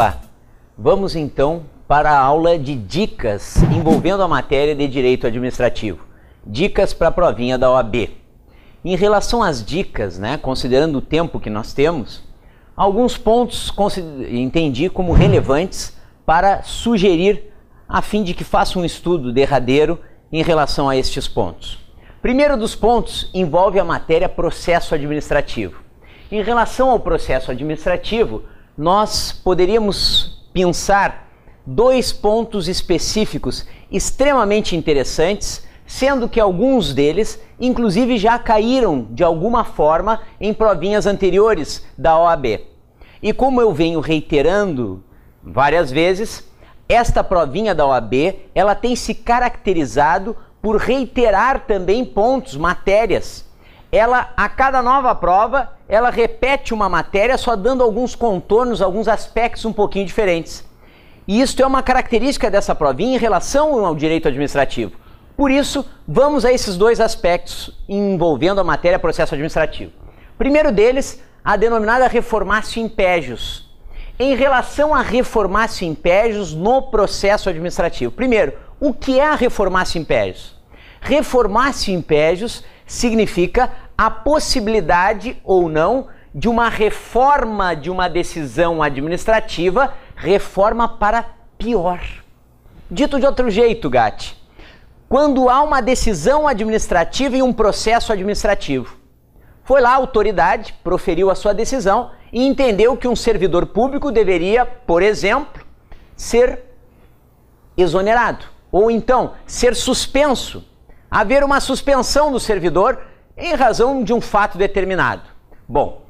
lá. Vamos então para a aula de dicas envolvendo a matéria de Direito Administrativo. Dicas para a provinha da OAB. Em relação às dicas, considerando o tempo que nós temos, alguns pontos entendi como relevantes para sugerir a fim de que faça um estudo derradeiro em relação a estes pontos. Primeiro dos pontos envolve a matéria processo administrativo. Em relação ao processo administrativo, nós poderíamos pensar dois pontos específicos extremamente interessantes, sendo que alguns deles, inclusive, já caíram de alguma forma em provinhas anteriores da OAB. E como eu venho reiterando várias vezes, esta provinha da OAB, ela tem se caracterizado por reiterar também pontos, matérias. Ela, a cada nova prova, ela repete uma matéria só dando alguns contornos, alguns aspectos um pouquinho diferentes. E isto é uma característica dessa provinha em relação ao direito administrativo. Por isso, vamos a esses dois aspectos envolvendo a matéria processo administrativo. Primeiro deles, a denominada reformatio impégios. Em relação a reformatio impégios no processo administrativo. Primeiro, o que é a reformatio impégios? Reformatio impégios significa a possibilidade ou não de uma reforma de uma decisão administrativa, reforma para pior. Dito de outro jeito, Gatti, quando há uma decisão administrativa em um processo administrativo, foi lá a autoridade, proferiu a sua decisão e entendeu que um servidor público deveria, por exemplo, ser exonerado, ou então ser suspenso, haver uma suspensão do servidor em razão de um fato determinado. Bom,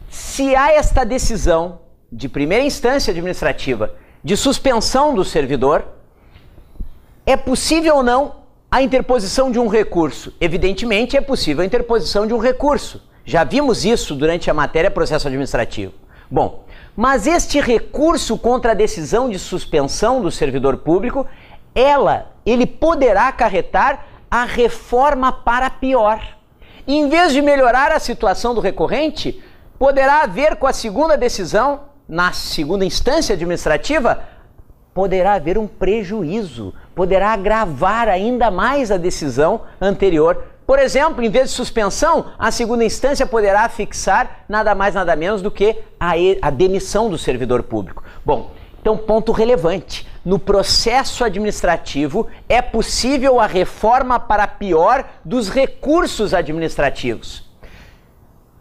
se há esta decisão de primeira instância administrativa de suspensão do servidor, é possível ou não a interposição de um recurso? Evidentemente é possível a interposição de um recurso. Já vimos isso durante a matéria processo administrativo. Bom, mas este recurso contra a decisão de suspensão do servidor público, ele poderá acarretar a reforma para pior. Em vez de melhorar a situação do recorrente, poderá haver com a segunda decisão, na segunda instância administrativa, poderá haver um prejuízo, poderá agravar ainda mais a decisão anterior. Por exemplo, em vez de suspensão, a segunda instância poderá fixar nada mais nada menos do que a demissão do servidor público. Bom, então ponto relevante. No processo administrativo é possível a reforma para pior dos recursos administrativos.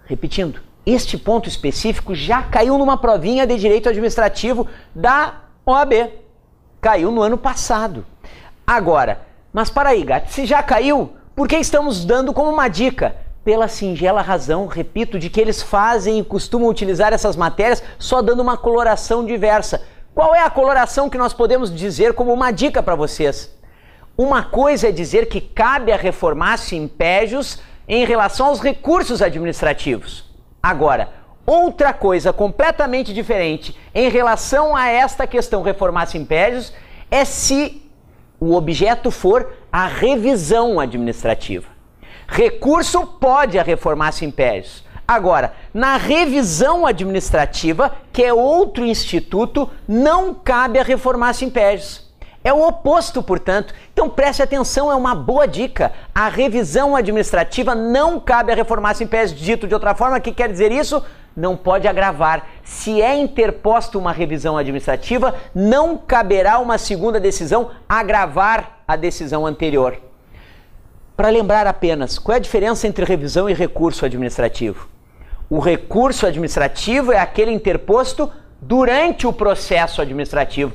Repetindo, este ponto específico já caiu numa provinha de direito administrativo da OAB. Caiu no ano passado. Agora, mas para aí, Gatti, se já caiu, por que estamos dando como uma dica? Pela singela razão, repito, de que eles fazem e costumam utilizar essas matérias só dando uma coloração diversa. Qual é a coloração que nós podemos dizer como uma dica para vocês? Uma coisa é dizer que cabe a reformatio impégios em relação aos recursos administrativos. Agora, outra coisa completamente diferente em relação a esta questão reformatio impégios é se o objeto for a revisão administrativa. Recurso pode a reformatio impégios. Agora, na revisão administrativa, que é outro instituto, não cabe a reformatio impégios. É o oposto, portanto. Então preste atenção, é uma boa dica. A revisão administrativa não cabe a reformatio impégios. Dito de outra forma, o que quer dizer isso? Não pode agravar. Se é interposta uma revisão administrativa, não caberá uma segunda decisão agravar a decisão anterior. Para lembrar apenas, qual é a diferença entre revisão e recurso administrativo? O recurso administrativo é aquele interposto durante o processo administrativo,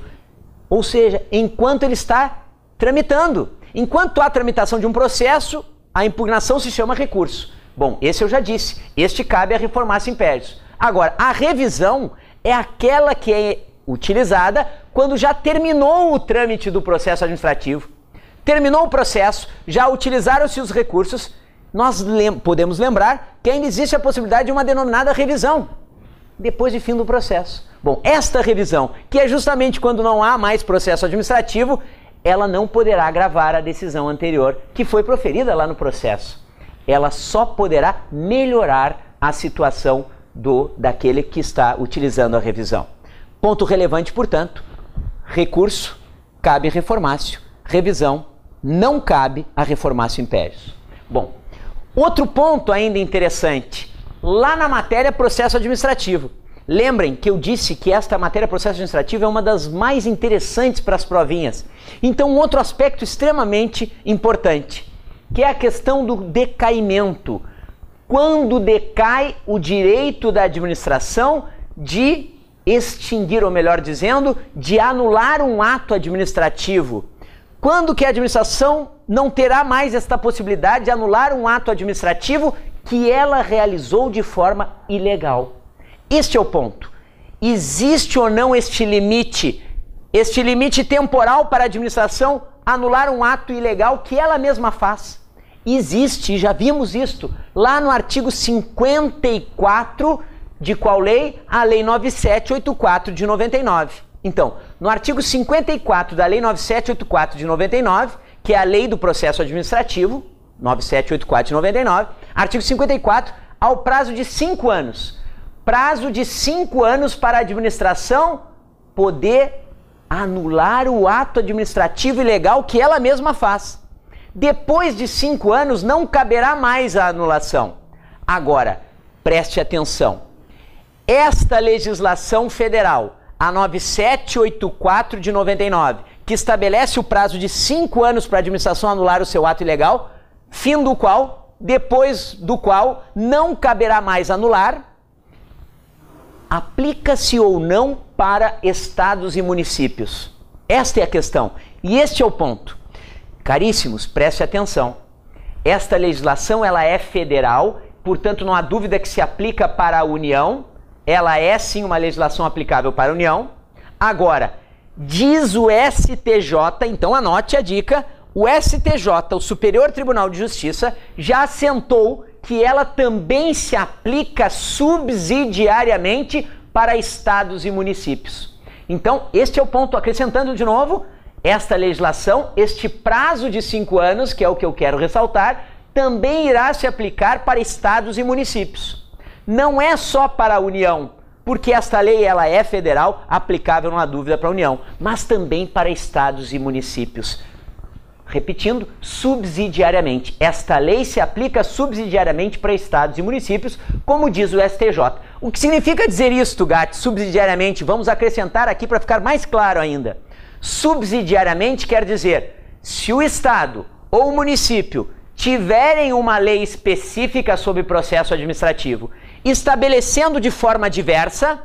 ou seja, enquanto ele está tramitando. Enquanto há tramitação de um processo, a impugnação se chama recurso. Bom, esse eu já disse, este cabe a reformatio impégios. Agora, a revisão é aquela que é utilizada quando já terminou o trâmite do processo administrativo. Terminou o processo, já utilizaram-se os recursos, nós podemos lembrar que ainda existe a possibilidade de uma denominada revisão, depois de fim do processo. Bom, esta revisão, que é justamente quando não há mais processo administrativo, ela não poderá agravar a decisão anterior que foi proferida lá no processo. Ela só poderá melhorar a situação daquele que está utilizando a revisão. Ponto relevante, portanto, recurso, cabe reformácio, revisão, não cabe a reformácio impérios. Bom, outro ponto ainda interessante, lá na matéria processo administrativo. Lembrem que eu disse que esta matéria processo administrativo é uma das mais interessantes para as provinhas. Então, um outro aspecto extremamente importante, que é a questão do decaimento. Quando decai o direito da administração de extinguir, ou melhor dizendo, de anular um ato administrativo. Quando que a administração não terá mais esta possibilidade de anular um ato administrativo que ela realizou de forma ilegal? Este é o ponto. Existe ou não este limite temporal para a administração anular um ato ilegal que ela mesma faz? Existe, já vimos isto lá no artigo 54 de qual lei? A Lei 9784 de 99. Então, no artigo 54 da Lei 9784 de 99, que é a Lei do Processo Administrativo, 9784 de 99, artigo 54, ao prazo de 5 anos. Prazo de 5 anos para a administração poder anular o ato administrativo ilegal que ela mesma faz. Depois de 5 anos não caberá mais a anulação. Agora, preste atenção. Esta legislação federal, a 9784 de 99, que estabelece o prazo de 5 anos para a administração anular o seu ato ilegal, fim do qual, depois do qual não caberá mais anular, aplica-se ou não para estados e municípios? Esta é a questão. E este é o ponto. Caríssimos, preste atenção. Esta legislação ela é federal, portanto não há dúvida que se aplica para a União. Ela é sim uma legislação aplicável para a União. Agora, diz o STJ, então anote a dica, o STJ, o Superior Tribunal de Justiça, já assentou que ela também se aplica subsidiariamente para estados e municípios. Então, este é o ponto, acrescentando de novo, esta legislação, este prazo de 5 anos, que é o que eu quero ressaltar, também irá se aplicar para estados e municípios. Não é só para a União, porque esta lei ela é federal, aplicável, não há dúvida, para a União, mas também para estados e municípios. Repetindo, subsidiariamente. Esta lei se aplica subsidiariamente para estados e municípios, como diz o STJ. O que significa dizer isto, Gatti, subsidiariamente? Vamos acrescentar aqui para ficar mais claro ainda. Subsidiariamente quer dizer, se o estado ou o município tiverem uma lei específica sobre processo administrativo, estabelecendo de forma diversa,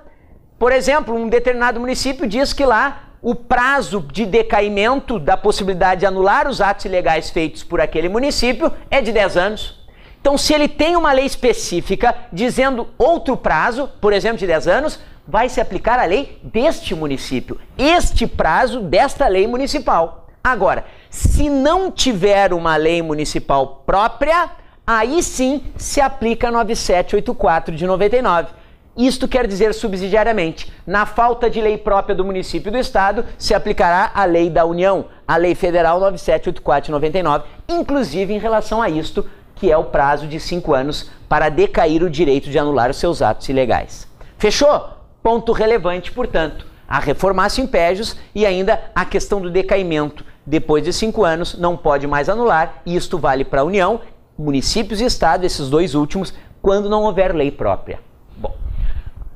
por exemplo, um determinado município diz que lá o prazo de decaimento da possibilidade de anular os atos ilegais feitos por aquele município é de 10 anos. Então, se ele tem uma lei específica dizendo outro prazo, por exemplo, de 10 anos, vai se aplicar a lei deste município, este prazo desta lei municipal. Agora, se não tiver uma lei municipal própria, aí sim se aplica a 9784 de 99. Isto quer dizer subsidiariamente. Na falta de lei própria do município e do estado, se aplicará a lei da União, a lei federal 9784 de 99, inclusive em relação a isto, que é o prazo de 5 anos para decair o direito de anular os seus atos ilegais. Fechou? Ponto relevante, portanto, a reformácio impégios e ainda a questão do decaimento. Depois de 5 anos, não pode mais anular, e isto vale para a União, municípios e estado, esses dois últimos, quando não houver lei própria. Bom,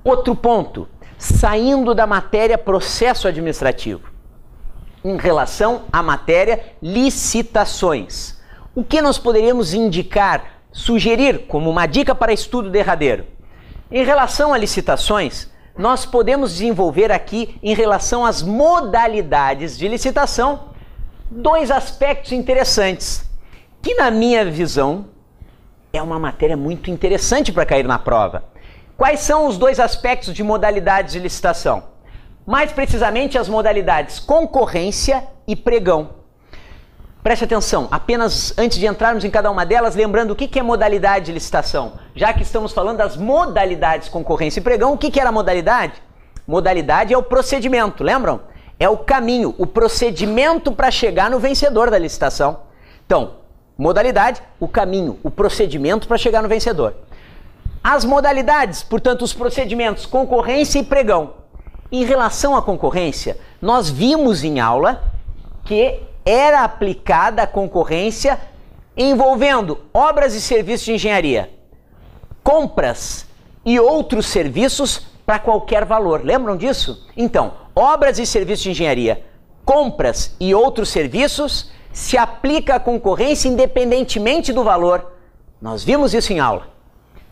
outro ponto, saindo da matéria processo administrativo, em relação à matéria licitações. O que nós poderíamos indicar, sugerir como uma dica para estudo derradeiro? Em relação a licitações, nós podemos desenvolver aqui, em relação às modalidades de licitação, 2 aspectos interessantes, que na minha visão é uma matéria muito interessante para cair na prova. Quais são os 2 aspectos de modalidades de licitação? Mais precisamente as modalidades concorrência e pregão. Preste atenção, apenas antes de entrarmos em cada uma delas, lembrando o que é modalidade de licitação. Já que estamos falando das modalidades concorrência e pregão, o que era modalidade? Modalidade é o procedimento, lembram? É o caminho, o procedimento para chegar no vencedor da licitação. Então, modalidade, o caminho, o procedimento para chegar no vencedor. As modalidades, portanto, os procedimentos concorrência e pregão, Em relação à concorrência, nós vimos em aula que era aplicada a concorrência envolvendo obras e serviços de engenharia, compras e outros serviços para qualquer valor. Lembram disso? Então, obras e serviços de engenharia, compras e outros serviços se aplica a concorrência independentemente do valor. Nós vimos isso em aula.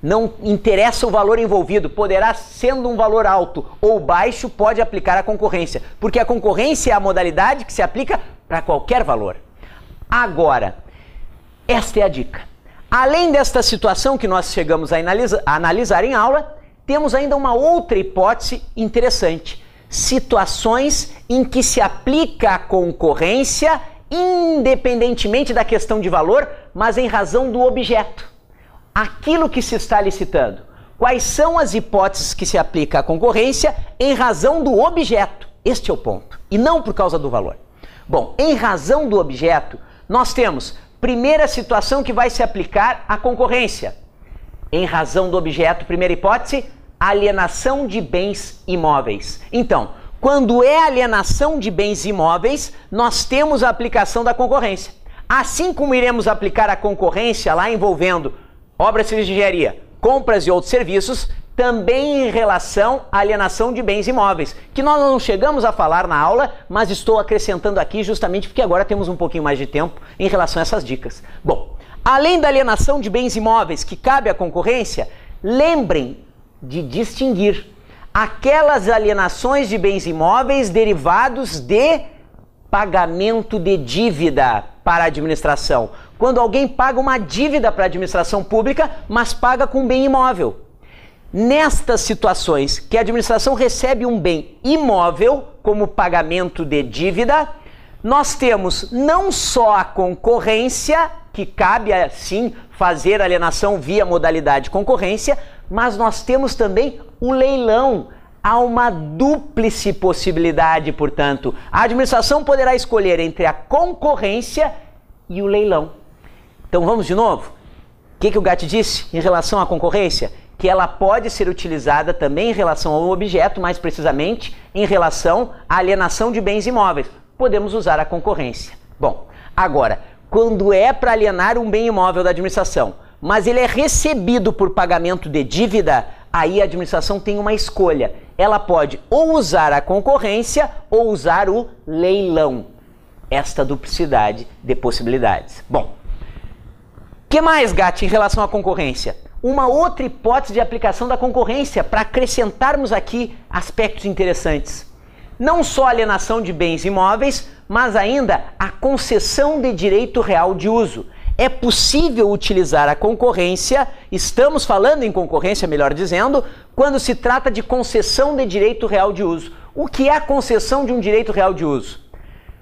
Não interessa o valor envolvido, poderá, sendo um valor alto ou baixo, pode aplicar a concorrência, porque a concorrência é a modalidade que se aplica para qualquer valor. Agora, esta é a dica. Além desta situação que nós chegamos a analisar em aula, temos ainda uma outra hipótese interessante. Situações em que se aplica a concorrência independentemente da questão de valor, mas em razão do objeto. Aquilo que se está licitando. Quais são as hipóteses que se aplica à concorrência em razão do objeto? Este é o ponto, e não por causa do valor. Bom, em razão do objeto, nós temos primeira situação que vai se aplicar à concorrência. Em razão do objeto, primeira hipótese, alienação de bens imóveis. Então, quando é alienação de bens imóveis, nós temos a aplicação da concorrência. Assim como iremos aplicar a concorrência lá envolvendo obras de engenharia, compras e outros serviços, também em relação à alienação de bens imóveis, que nós não chegamos a falar na aula, mas estou acrescentando aqui justamente porque agora temos um pouquinho mais de tempo em relação a essas dicas. Bom, além da alienação de bens imóveis que cabe à concorrência, lembrem de distinguir aquelas alienações de bens imóveis derivados de pagamento de dívida para a administração. Quando alguém paga uma dívida para a administração pública, mas paga com bem imóvel. Nestas situações que a administração recebe um bem imóvel como pagamento de dívida, nós temos não só a concorrência, que cabe assim fazer alienação via modalidade concorrência, mas nós temos também o leilão. Há uma dúplice possibilidade, portanto. A administração poderá escolher entre a concorrência e o leilão. Então vamos de novo? O que o Gatti disse em relação à concorrência? Que ela pode ser utilizada também em relação ao objeto, mais precisamente em relação à alienação de bens imóveis. Podemos usar a concorrência. Bom, agora, quando é para alienar um bem imóvel da administração, mas ele é recebido por pagamento de dívida, aí a administração tem uma escolha. Ela pode ou usar a concorrência ou usar o leilão. Esta duplicidade de possibilidades. Bom, o que mais, Gatti, em relação à concorrência? Uma outra hipótese de aplicação da concorrência para acrescentarmos aqui aspectos interessantes. Não só a alienação de bens imóveis, mas ainda a concessão de direito real de uso. É possível utilizar a concorrência, estamos falando em concorrência, melhor dizendo, quando se trata de concessão de direito real de uso. O que é a concessão de um direito real de uso?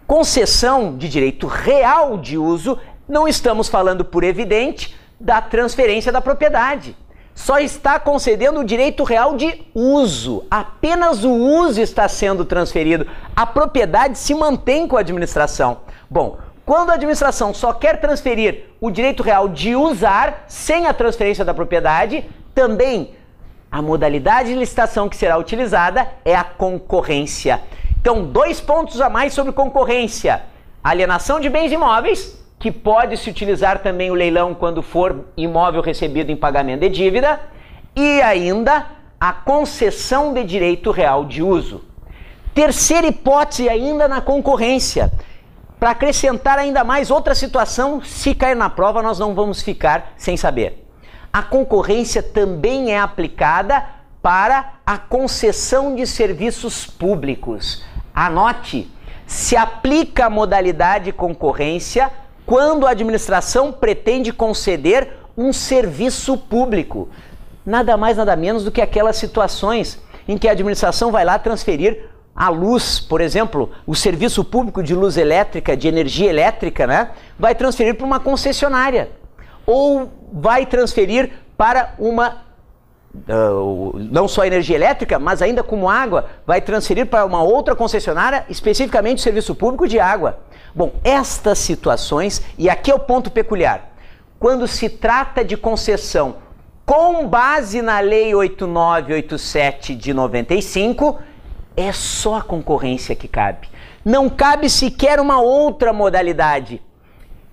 Concessão de direito real de uso, não estamos falando, por evidente, da transferência da propriedade. Só está concedendo o direito real de uso. Apenas o uso está sendo transferido. A propriedade se mantém com a administração. Bom, quando a administração só quer transferir o direito real de usar, sem a transferência da propriedade, também a modalidade de licitação que será utilizada é a concorrência. Então, 2 pontos a mais sobre concorrência. Alienação de bens imóveis, que pode se utilizar também o leilão quando for imóvel recebido em pagamento de dívida, e ainda a concessão de direito real de uso. Terceira hipótese ainda na concorrência. Para acrescentar ainda mais outra situação, se cair na prova nós não vamos ficar sem saber. A concorrência também é aplicada para a concessão de serviços públicos. Anote, se aplica a modalidade concorrência quando a administração pretende conceder um serviço público. Nada mais, nada menos do que aquelas situações em que a administração vai lá transferir a luz, por exemplo, o serviço público de luz elétrica, de energia elétrica, né? Vai transferir para uma concessionária. Ou vai transferir para uma, não só energia elétrica, mas ainda como água, vai transferir para uma outra concessionária, especificamente o serviço público de água. Bom, estas situações, e aqui é o ponto peculiar, quando se trata de concessão com base na Lei 8987 de 95, É só a concorrência que cabe. Não cabe sequer uma outra modalidade.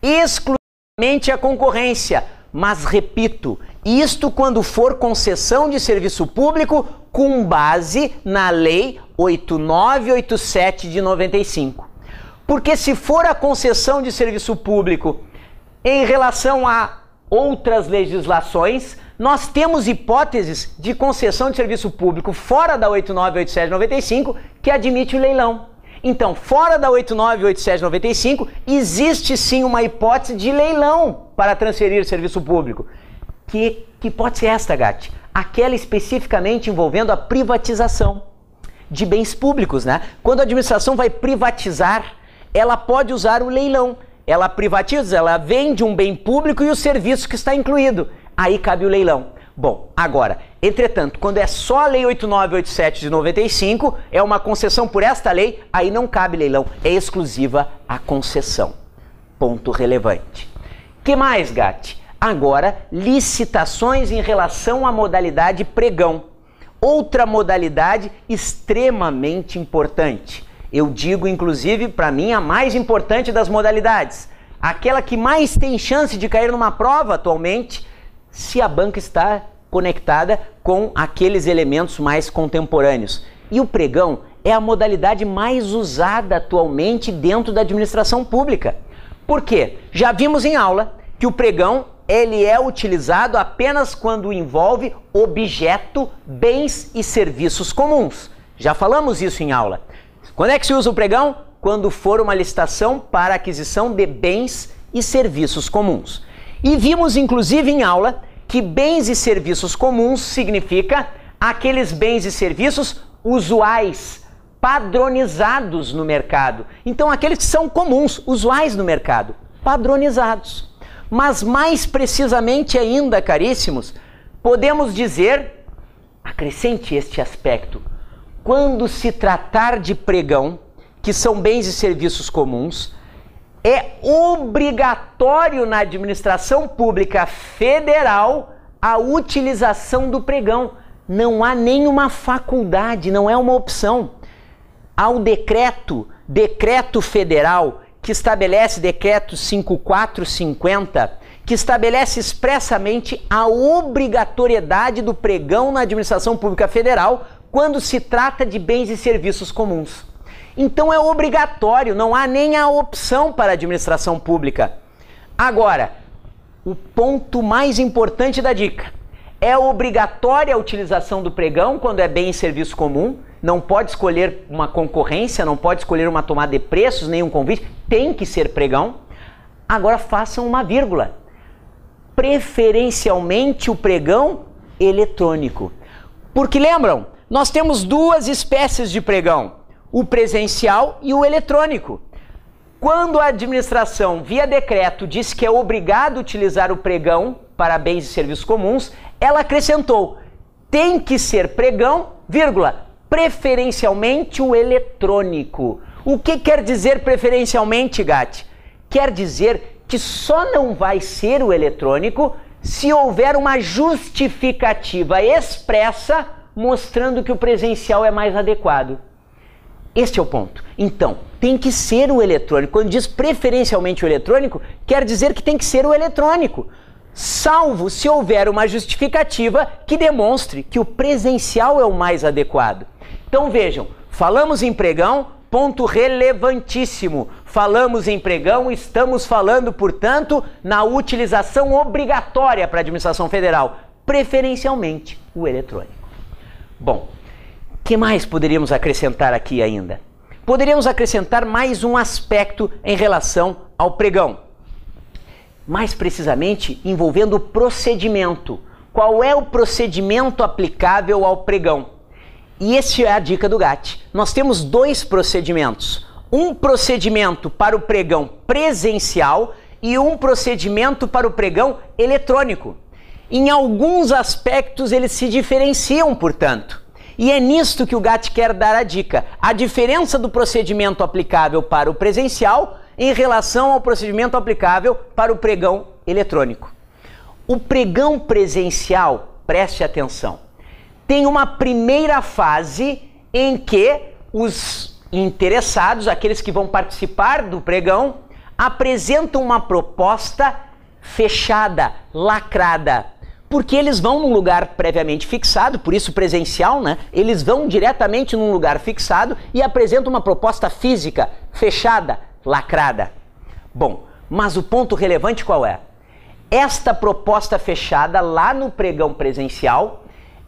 Exclusivamente a concorrência. Mas, repito, isto quando for concessão de serviço público com base na Lei 8987 de 95. Porque se for a concessão de serviço público em relação a outras legislações, nós temos hipóteses de concessão de serviço público fora da 8987 de 95 que admite o leilão. Então, fora da 8987 de 95, existe sim uma hipótese de leilão para transferir serviço público. Que hipótese é esta, Gatti? Aquela especificamente envolvendo a privatização de bens públicos, né? Quando a administração vai privatizar, ela pode usar o leilão. Ela privatiza, ela vende um bem público e o serviço que está incluído. Aí cabe o leilão. Bom, agora, entretanto, quando é só a Lei 8987 de 95, é uma concessão por esta lei, aí não cabe leilão, é exclusiva a concessão. Ponto relevante. Que mais, Gatti? Agora, licitações em relação à modalidade pregão. Outra modalidade extremamente importante. Eu digo, inclusive, para mim, a mais importante das modalidades. Aquela que mais tem chance de cair numa prova atualmente, se a banca está conectada com aqueles elementos mais contemporâneos. E o pregão é a modalidade mais usada atualmente dentro da administração pública. Por quê? Já vimos em aula que o pregão ele é utilizado apenas quando envolve objeto, bens e serviços comuns. Já falamos isso em aula. Quando é que se usa o pregão? Quando for uma licitação para aquisição de bens e serviços comuns. E vimos, inclusive, em aula, que bens e serviços comuns significa aqueles bens e serviços usuais, padronizados no mercado. Então, aqueles que são comuns, usuais no mercado, padronizados. Mas mais precisamente ainda, caríssimos, podemos dizer, acrescente este aspecto, quando se tratar de pregão, que são bens e serviços comuns, é obrigatório na administração pública federal a utilização do pregão. Não há nenhuma faculdade, não é uma opção. Há o decreto federal, que estabelece, decreto 5450, que estabelece expressamente a obrigatoriedade do pregão na administração pública federal quando se trata de bens e serviços comuns. Então é obrigatório, não há nem a opção para a administração pública. Agora, o ponto mais importante da dica, é obrigatória a utilização do pregão quando é bem e serviço comum, não pode escolher uma concorrência, não pode escolher uma tomada de preços, nem um convite, tem que ser pregão. Agora façam uma vírgula, preferencialmente o pregão eletrônico. Porque lembram, nós temos duas espécies de pregão, o presencial e o eletrônico. Quando a administração, via decreto, disse que é obrigado a utilizar o pregão para bens e serviços comuns, ela acrescentou, tem que ser pregão, vírgula, preferencialmente o eletrônico. O que quer dizer preferencialmente, Gatti? Quer dizer que só não vai ser o eletrônico se houver uma justificativa expressa mostrando que o presencial é mais adequado. Este é o ponto. Então, tem que ser o eletrônico. Quando diz preferencialmente o eletrônico, quer dizer que tem que ser o eletrônico, salvo se houver uma justificativa que demonstre que o presencial é o mais adequado. Então vejam, falamos em pregão, ponto relevantíssimo. Falamos em pregão, estamos falando, portanto, na utilização obrigatória para a administração federal, preferencialmente o eletrônico. Bom, o que mais poderíamos acrescentar aqui ainda? Poderíamos acrescentar mais um aspecto em relação ao pregão. Mais precisamente envolvendo o procedimento. Qual é o procedimento aplicável ao pregão? E essa é a dica do Gatti. Nós temos dois procedimentos. Um procedimento para o pregão presencial e um procedimento para o pregão eletrônico. Em alguns aspectos eles se diferenciam, portanto. E é nisto que o Gatti quer dar a dica. A diferença do procedimento aplicável para o presencial em relação ao procedimento aplicável para o pregão eletrônico. O pregão presencial, preste atenção, tem uma primeira fase em que os interessados, aqueles que vão participar do pregão, apresentam uma proposta fechada, lacrada, porque eles vão num lugar previamente fixado, por isso presencial, né? Eles vão diretamente num lugar fixado e apresentam uma proposta física, fechada, lacrada. Bom, mas o ponto relevante qual é? Esta proposta fechada lá no pregão presencial,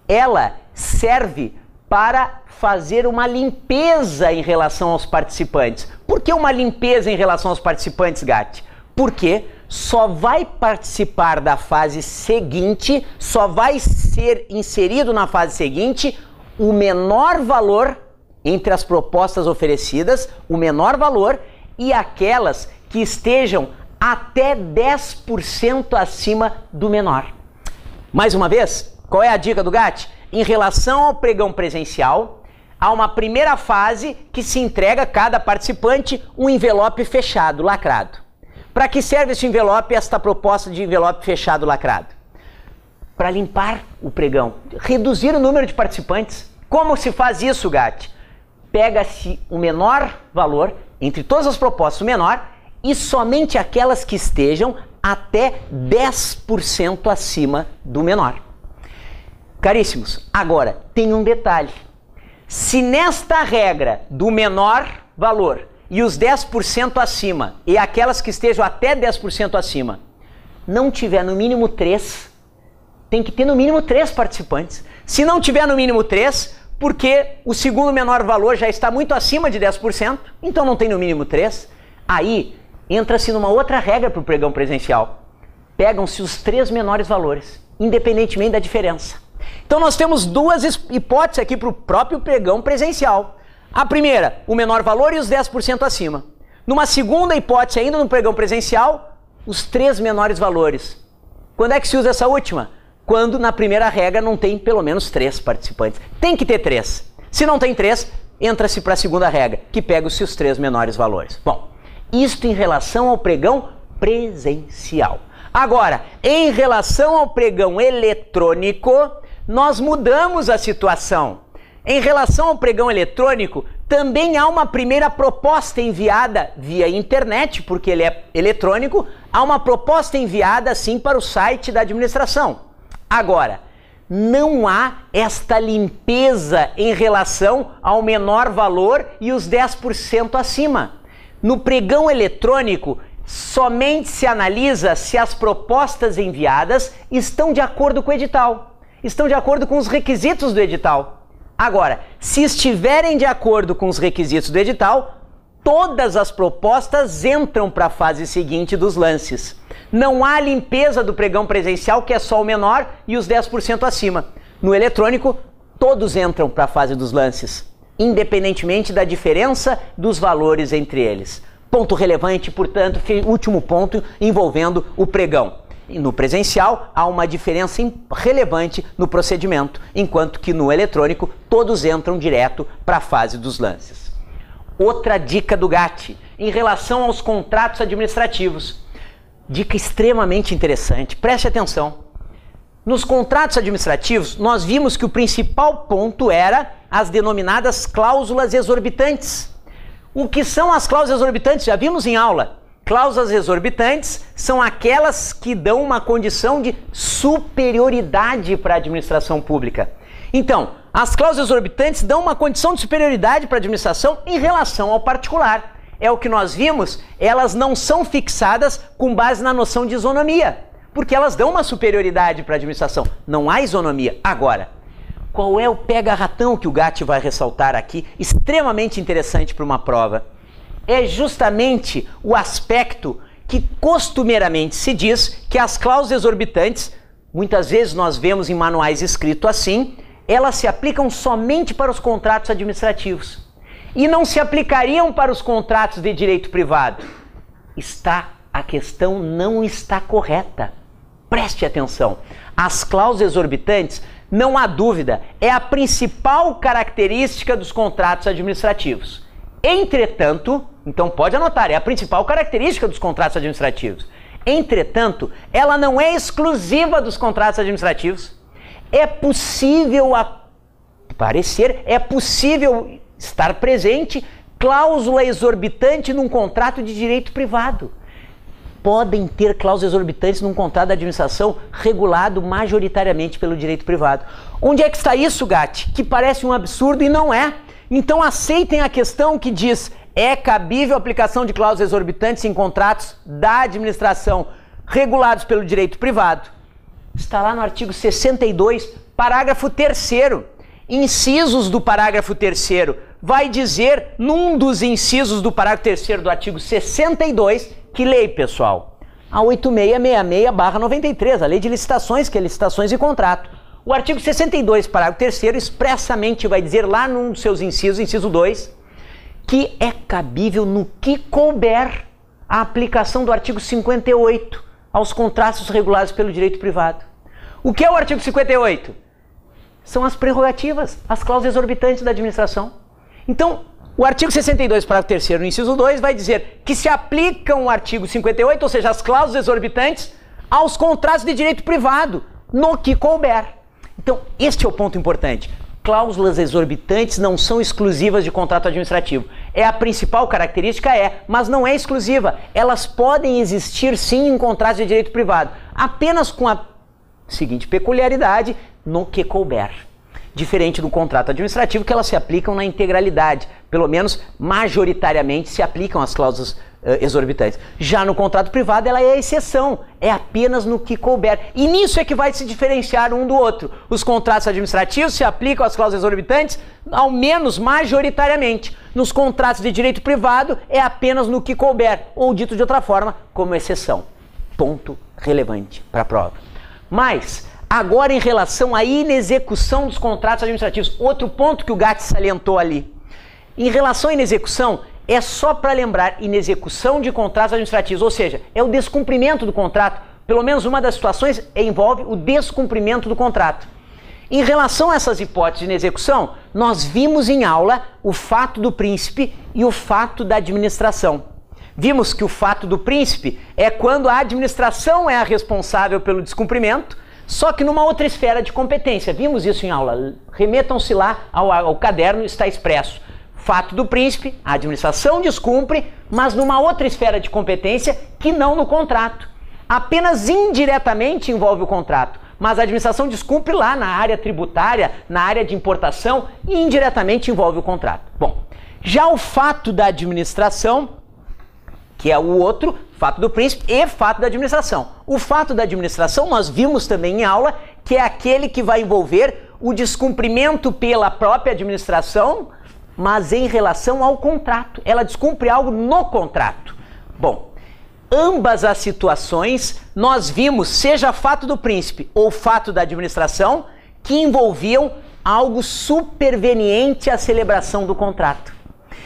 ela serve para fazer uma limpeza em relação aos participantes. Por que uma limpeza em relação aos participantes, Gatti? Porque só vai participar da fase seguinte, só vai ser inserido na fase seguinte o menor valor entre as propostas oferecidas, o menor valor, e aquelas que estejam até 10% acima do menor. Mais uma vez, qual é a dica do Gatti? Em relação ao pregão presencial, há uma primeira fase que se entrega a cada participante um envelope fechado, lacrado. Para que serve este envelope, esta proposta de envelope fechado, lacrado? Para limpar o pregão, reduzir o número de participantes. Como se faz isso, Gatti? Pega-se o menor valor, entre todas as propostas, o menor, e somente aquelas que estejam até 10% acima do menor. Caríssimos, agora tem um detalhe. Se nesta regra do menor valor e os 10% acima e aquelas que estejam até 10% acima não tiver no mínimo 3, tem que ter no mínimo 3 participantes. Se não tiver no mínimo 3, porque o segundo menor valor já está muito acima de 10%, então não tem no mínimo 3, aí entra-se numa outra regra para o pregão presencial. Pegam-se os 3 menores valores, independentemente da diferença. Então nós temos duas hipóteses aqui para o próprio pregão presencial. A primeira, o menor valor e os 10% acima. Numa segunda hipótese, ainda no pregão presencial, os 3 menores valores. Quando é que se usa essa última? Quando na primeira regra não tem pelo menos 3 participantes. Tem que ter 3. Se não tem 3, entra-se para a segunda regra, que pega-se os 3 menores valores. Bom, isto em relação ao pregão presencial. Agora, em relação ao pregão eletrônico, nós mudamos a situação. Em relação ao pregão eletrônico, também há uma primeira proposta enviada via internet, porque ele é eletrônico, há uma proposta enviada sim para o site da administração. Agora, não há esta limpeza em relação ao menor valor e os 10% acima. No pregão eletrônico, somente se analisa se as propostas enviadas estão de acordo com o edital, estão de acordo com os requisitos do edital. Agora, se estiverem de acordo com os requisitos do edital, todas as propostas entram para a fase seguinte dos lances. Não há limpeza do pregão presencial, que é só o menor e os 10% acima. No eletrônico, todos entram para a fase dos lances, independentemente da diferença dos valores entre eles. Ponto relevante, portanto, último ponto envolvendo o pregão. E no presencial há uma diferença relevante no procedimento, enquanto que no eletrônico todos entram direto para a fase dos lances. Outra dica do Gatti em relação aos contratos administrativos. Dica extremamente interessante, preste atenção. Nos contratos administrativos, nós vimos que o principal ponto era as denominadas cláusulas exorbitantes. O que são as cláusulas exorbitantes? Já vimos em aula. Cláusulas exorbitantes são aquelas que dão uma condição de superioridade para a administração pública. Então, as cláusulas exorbitantes dão uma condição de superioridade para a administração em relação ao particular. É o que nós vimos, elas não são fixadas com base na noção de isonomia, porque elas dão uma superioridade para a administração. Não há isonomia. Agora, qual é o pega-ratão que o Gatti vai ressaltar aqui, extremamente interessante para uma prova? É justamente o aspecto que costumeiramente se diz que as cláusulas exorbitantes, muitas vezes nós vemos em manuais escrito assim, elas se aplicam somente para os contratos administrativos e não se aplicariam para os contratos de direito privado. A questão não está correta. Preste atenção. As cláusulas exorbitantes, não há dúvida, é a principal característica dos contratos administrativos. Entretanto, então pode anotar, é a principal característica dos contratos administrativos. Entretanto, ela não é exclusiva dos contratos administrativos. É possível estar presente cláusula exorbitante num contrato de direito privado. Podem ter cláusulas exorbitantes num contrato de administração regulado majoritariamente pelo direito privado. Onde é que está isso, Gatti? Que parece um absurdo e não é. Então aceitem a questão que diz: é cabível a aplicação de cláusulas exorbitantes em contratos da administração regulados pelo direito privado. Está lá no artigo 62, parágrafo 3º. Incisos do parágrafo 3º. Vai dizer, num dos incisos do parágrafo 3º do artigo 62, que lei, pessoal? A 8666/93, a lei de licitações, que é licitações e contrato. O artigo 62, parágrafo 3º, expressamente vai dizer lá num dos seus incisos, inciso 2, que é cabível no que couber a aplicação do artigo 58 aos contratos regulados pelo direito privado. O que é o artigo 58? São as prerrogativas, as cláusulas exorbitantes da administração. Então, o artigo 62, parágrafo 3º, no inciso 2, vai dizer que se aplicam o artigo 58, ou seja, as cláusulas exorbitantes, aos contratos de direito privado, no que couber. Então, este é o ponto importante. Cláusulas exorbitantes não são exclusivas de contrato administrativo. É a principal característica, mas não é exclusiva. Elas podem existir sim em contratos de direito privado, apenas com a seguinte peculiaridade: no que couber. Diferente do contrato administrativo, que elas se aplicam na integralidade, pelo menos majoritariamente se aplicam as cláusulas exorbitantes. Já no contrato privado ela é a exceção, é apenas no que couber. E nisso é que vai se diferenciar um do outro. Os contratos administrativos se aplicam às cláusulas exorbitantes, ao menos majoritariamente. Nos contratos de direito privado é apenas no que couber, ou dito de outra forma, como exceção. Ponto relevante para a prova. Mas agora, em relação à inexecução dos contratos administrativos, outro ponto que o Gatti salientou ali. Em relação à inexecução, é só para lembrar, inexecução de contratos administrativos, ou seja, é o descumprimento do contrato. Pelo menos uma das situações envolve o descumprimento do contrato. Em relação a essas hipóteses de inexecução, nós vimos em aula o fato do príncipe e o fato da administração. Vimos que o fato do príncipe é quando a administração é a responsável pelo descumprimento, só que numa outra esfera de competência. Vimos isso em aula. Remetam-se lá ao caderno, está expresso. Fato do príncipe, a administração descumpre, mas numa outra esfera de competência que não no contrato. Apenas indiretamente envolve o contrato, mas a administração descumpre lá na área tributária, na área de importação, e indiretamente envolve o contrato. Bom, já o fato da administração, que é o outro, fato do príncipe e fato da administração. O fato da administração nós vimos também em aula, que é aquele que vai envolver o descumprimento pela própria administração, mas em relação ao contrato. Ela descumpre algo no contrato. Bom, ambas as situações nós vimos, seja fato do príncipe ou fato da administração, que envolviam algo superveniente à celebração do contrato.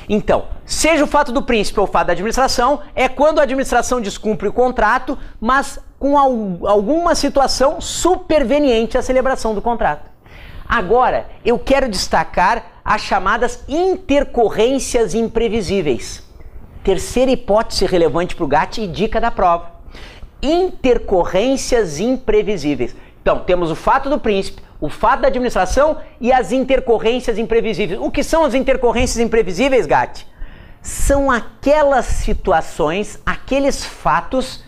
Então, seja o fato do príncipe ou o fato da administração, é quando a administração descumpre o contrato, mas com alguma situação superveniente à celebração do contrato. Agora, eu quero destacar as chamadas intercorrências imprevisíveis. Terceira hipótese relevante para o Gatti e dica da prova. Intercorrências imprevisíveis. Então, temos o fato do príncipe, o fato da administração e as intercorrências imprevisíveis. O que são as intercorrências imprevisíveis, Gatti? São aquelas situações, aqueles fatos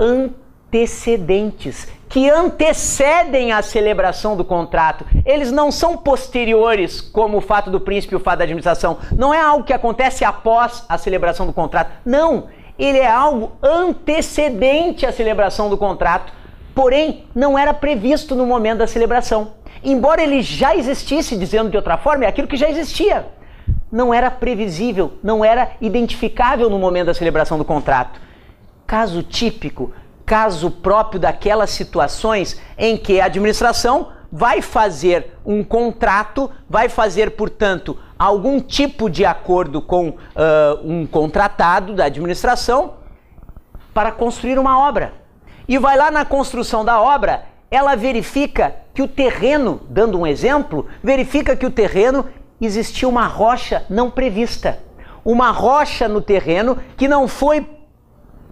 antecedentes, que antecedem a celebração do contrato. Eles não são posteriores, como o fato do príncipe e o fato da administração. Não é algo que acontece após a celebração do contrato. Não, ele é algo antecedente à celebração do contrato, porém não era previsto no momento da celebração. Embora ele já existisse, dizendo de outra forma, é aquilo que já existia. Não era previsível, não era identificável no momento da celebração do contrato. Caso típico, caso próprio daquelas situações em que a administração vai fazer um contrato, vai fazer, portanto, algum tipo de acordo com um contratado da administração para construir uma obra. E vai lá na construção da obra, ela verifica que o terreno, dando um exemplo, verifica que o terreno existia uma rocha não prevista. Uma rocha no terreno que não foi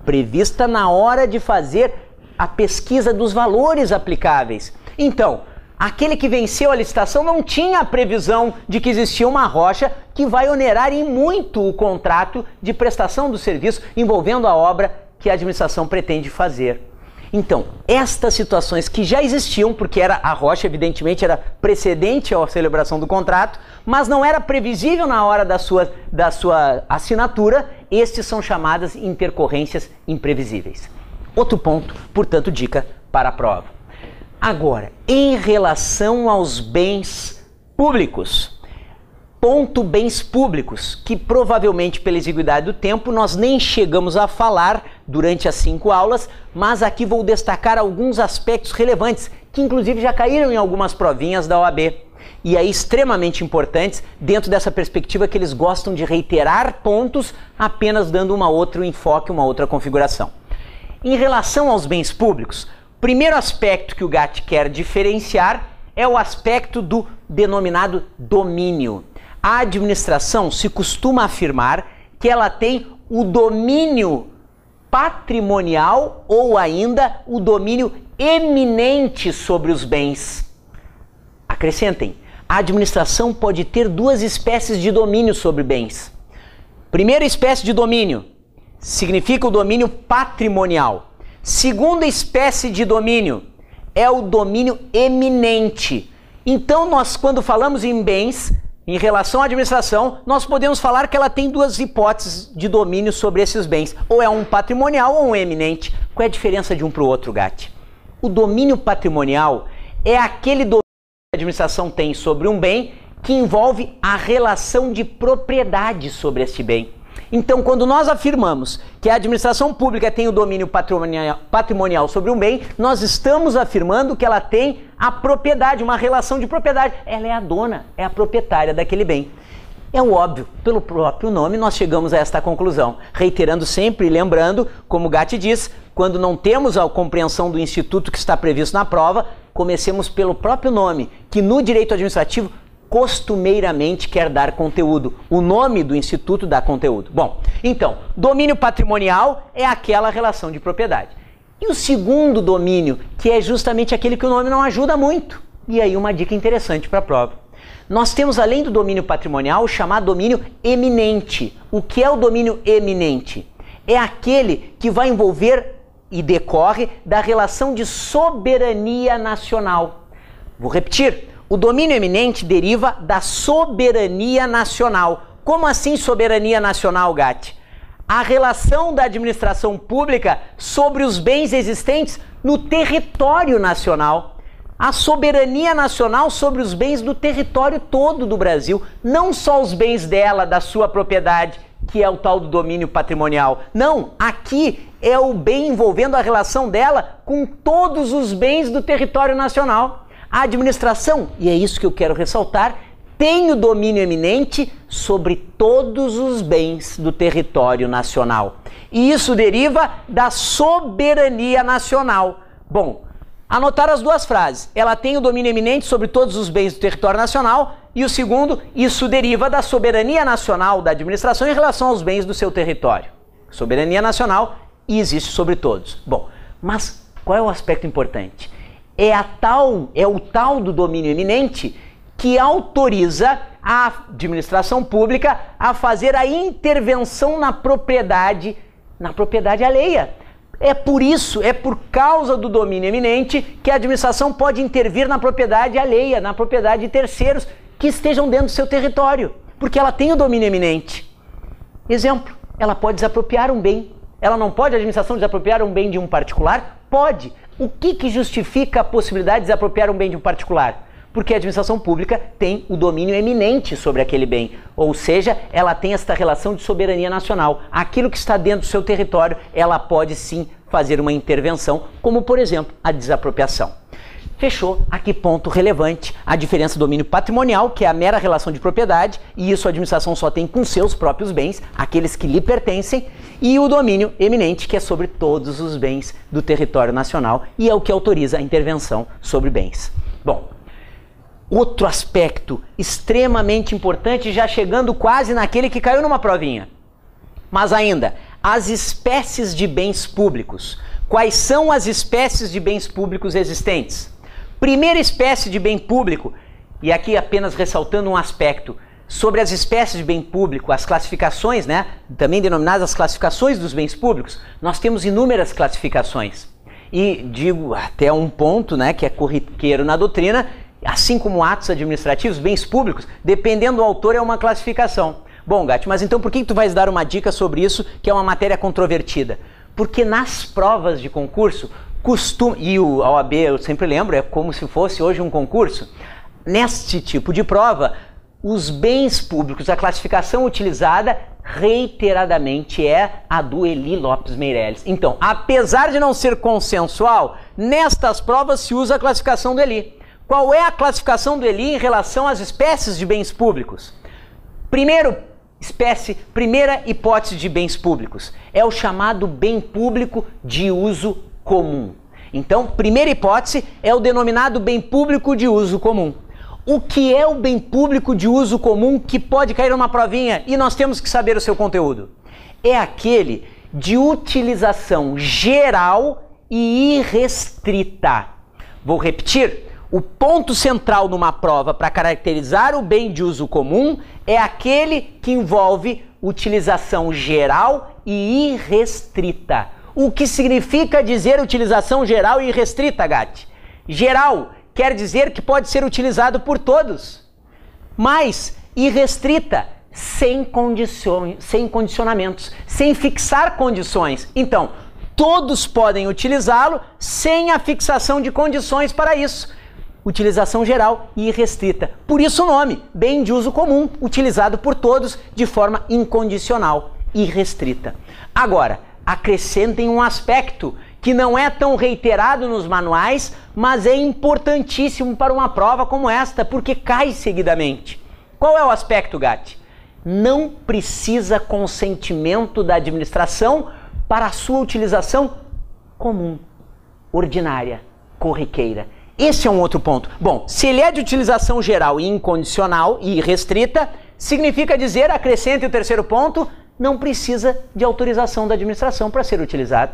prevista na hora de fazer a pesquisa dos valores aplicáveis. Então, aquele que venceu a licitação não tinha a previsão de que existia uma rocha que vai onerar em muito o contrato de prestação do serviço envolvendo a obra que a administração pretende fazer. Então, estas situações que já existiam, porque a rocha evidentemente era precedente à celebração do contrato, mas não era previsível na hora da sua assinatura, estes são chamadas intercorrências imprevisíveis. Outro ponto, portanto, dica para a prova. Agora, em relação aos bens públicos, ponto bens públicos, que provavelmente pela exiguidade do tempo nós nem chegamos a falar durante as 5 aulas, mas aqui vou destacar alguns aspectos relevantes, que inclusive já caíram em algumas provinhas da OAB, e aí extremamente importantes dentro dessa perspectiva que eles gostam de reiterar pontos apenas dando um outro enfoque, uma outra configuração. Em relação aos bens públicos, primeiro aspecto que o GAT quer diferenciar é o aspecto do denominado domínio. A administração se costuma afirmar que ela tem o domínio patrimonial ou ainda o domínio eminente sobre os bens. Acrescentem, a administração pode ter 2 espécies de domínio sobre bens. Primeira espécie de domínio significa o domínio patrimonial. Segunda espécie de domínio é o domínio eminente. Então nós, quando falamos em bens, em relação à administração, nós podemos falar que ela tem 2 hipóteses de domínio sobre esses bens. Ou é um patrimonial ou um eminente. Qual é a diferença de um para o outro, Gatti? O domínio patrimonial é aquele domínio que a administração tem sobre um bem que envolve a relação de propriedade sobre este bem. Então, quando nós afirmamos que a administração pública tem o domínio patrimonial sobre um bem, nós estamos afirmando que ela tem a propriedade, uma relação de propriedade. Ela é a dona, é a proprietária daquele bem. É o óbvio, pelo próprio nome nós chegamos a esta conclusão. Reiterando sempre e lembrando, como o Gatti diz, quando não temos a compreensão do instituto que está previsto na prova, comecemos pelo próprio nome, que no direito administrativo costumeiramente quer dar conteúdo. O nome do instituto dá conteúdo. Bom, então, domínio patrimonial é aquela relação de propriedade. E o segundo domínio, que é justamente aquele que o nome não ajuda muito. E aí uma dica interessante para a prova. Nós temos, além do domínio patrimonial, o chamado domínio eminente. O que é o domínio eminente? É aquele que vai envolver e decorre da relação de soberania nacional. Vou repetir. O domínio eminente deriva da soberania nacional. Como assim soberania nacional, Gatti? A relação da administração pública sobre os bens existentes no território nacional. A soberania nacional sobre os bens do território todo do Brasil. Não só os bens dela, da sua propriedade, que é o tal do domínio patrimonial. Não, aqui é o bem envolvendo a relação dela com todos os bens do território nacional. A administração, e é isso que eu quero ressaltar, tem o domínio eminente sobre todos os bens do território nacional. E isso deriva da soberania nacional. Bom, anotar as 2 frases. Ela tem o domínio eminente sobre todos os bens do território nacional e o segundo, isso deriva da soberania nacional da administração em relação aos bens do seu território. Soberania nacional e existe sobre todos. Bom, mas qual é o aspecto importante? É o tal do domínio eminente que autoriza a administração pública a fazer a intervenção na propriedade alheia. É por isso, é por causa do domínio eminente que a administração pode intervir na propriedade alheia, na propriedade de terceiros que estejam dentro do seu território, porque ela tem o domínio eminente. Exemplo, ela pode desapropriar um bem. Ela não pode, a administração, desapropriar um bem de um particular? Pode. O que justifica a possibilidade de desapropriar um bem de um particular? Porque a administração pública tem o domínio eminente sobre aquele bem, ou seja, ela tem esta relação de soberania nacional. Aquilo que está dentro do seu território, ela pode sim fazer uma intervenção, como por exemplo, a desapropriação. Fechou? Aqui ponto relevante, a diferença do domínio patrimonial, que é a mera relação de propriedade, e isso a administração só tem com seus próprios bens, aqueles que lhe pertencem, e o domínio eminente, que é sobre todos os bens do território nacional, e é o que autoriza a intervenção sobre bens. Bom, outro aspecto extremamente importante, já chegando quase naquele que caiu numa provinha, mas ainda, as espécies de bens públicos. Quais são as espécies de bens públicos existentes? Primeira espécie de bem público, e aqui apenas ressaltando um aspecto, sobre as espécies de bem público, as classificações, né, também denominadas as classificações dos bens públicos, nós temos inúmeras classificações. E digo até um ponto, né, que é corriqueiro na doutrina, assim como atos administrativos, bens públicos, dependendo do autor é uma classificação. Bom, Gatti, mas então por que tu vais dar uma dica sobre isso, que é uma matéria controvertida? Porque nas provas de concurso, e a OAB, eu sempre lembro, é como se fosse hoje um concurso, neste tipo de prova, os bens públicos, a classificação utilizada reiteradamente é a do Eli Lopes Meirelles. Então, apesar de não ser consensual, nestas provas se usa a classificação do Eli. Qual é a classificação do Eli em relação às espécies de bens públicos? Primeira hipótese de bens públicos é o chamado bem público de uso comum. Então, primeira hipótese é o denominado bem público de uso comum. O que é o bem público de uso comum que pode cair numa provinha e nós temos que saber o seu conteúdo? É aquele de utilização geral e irrestrita. Vou repetir. O ponto central numa prova para caracterizar o bem de uso comum é aquele que envolve utilização geral e irrestrita. O que significa dizer utilização geral e irrestrita, Gatti? Geral quer dizer que pode ser utilizado por todos, mas irrestrita, sem condições, sem condicionamentos, sem fixar condições. Então, todos podem utilizá-lo sem a fixação de condições para isso. Utilização geral e irrestrita. Por isso o nome, bem de uso comum, utilizado por todos de forma incondicional, irrestrita. Agora, acrescentem um aspecto que não é tão reiterado nos manuais, mas é importantíssimo para uma prova como esta, porque cai seguidamente. Qual é o aspecto, Gatti? Não precisa consentimento da administração para a sua utilização comum, ordinária, corriqueira. Esse é um outro ponto. Bom, se ele é de utilização geral e incondicional e restrita, significa dizer, acrescente o terceiro ponto, não precisa de autorização da administração para ser utilizado.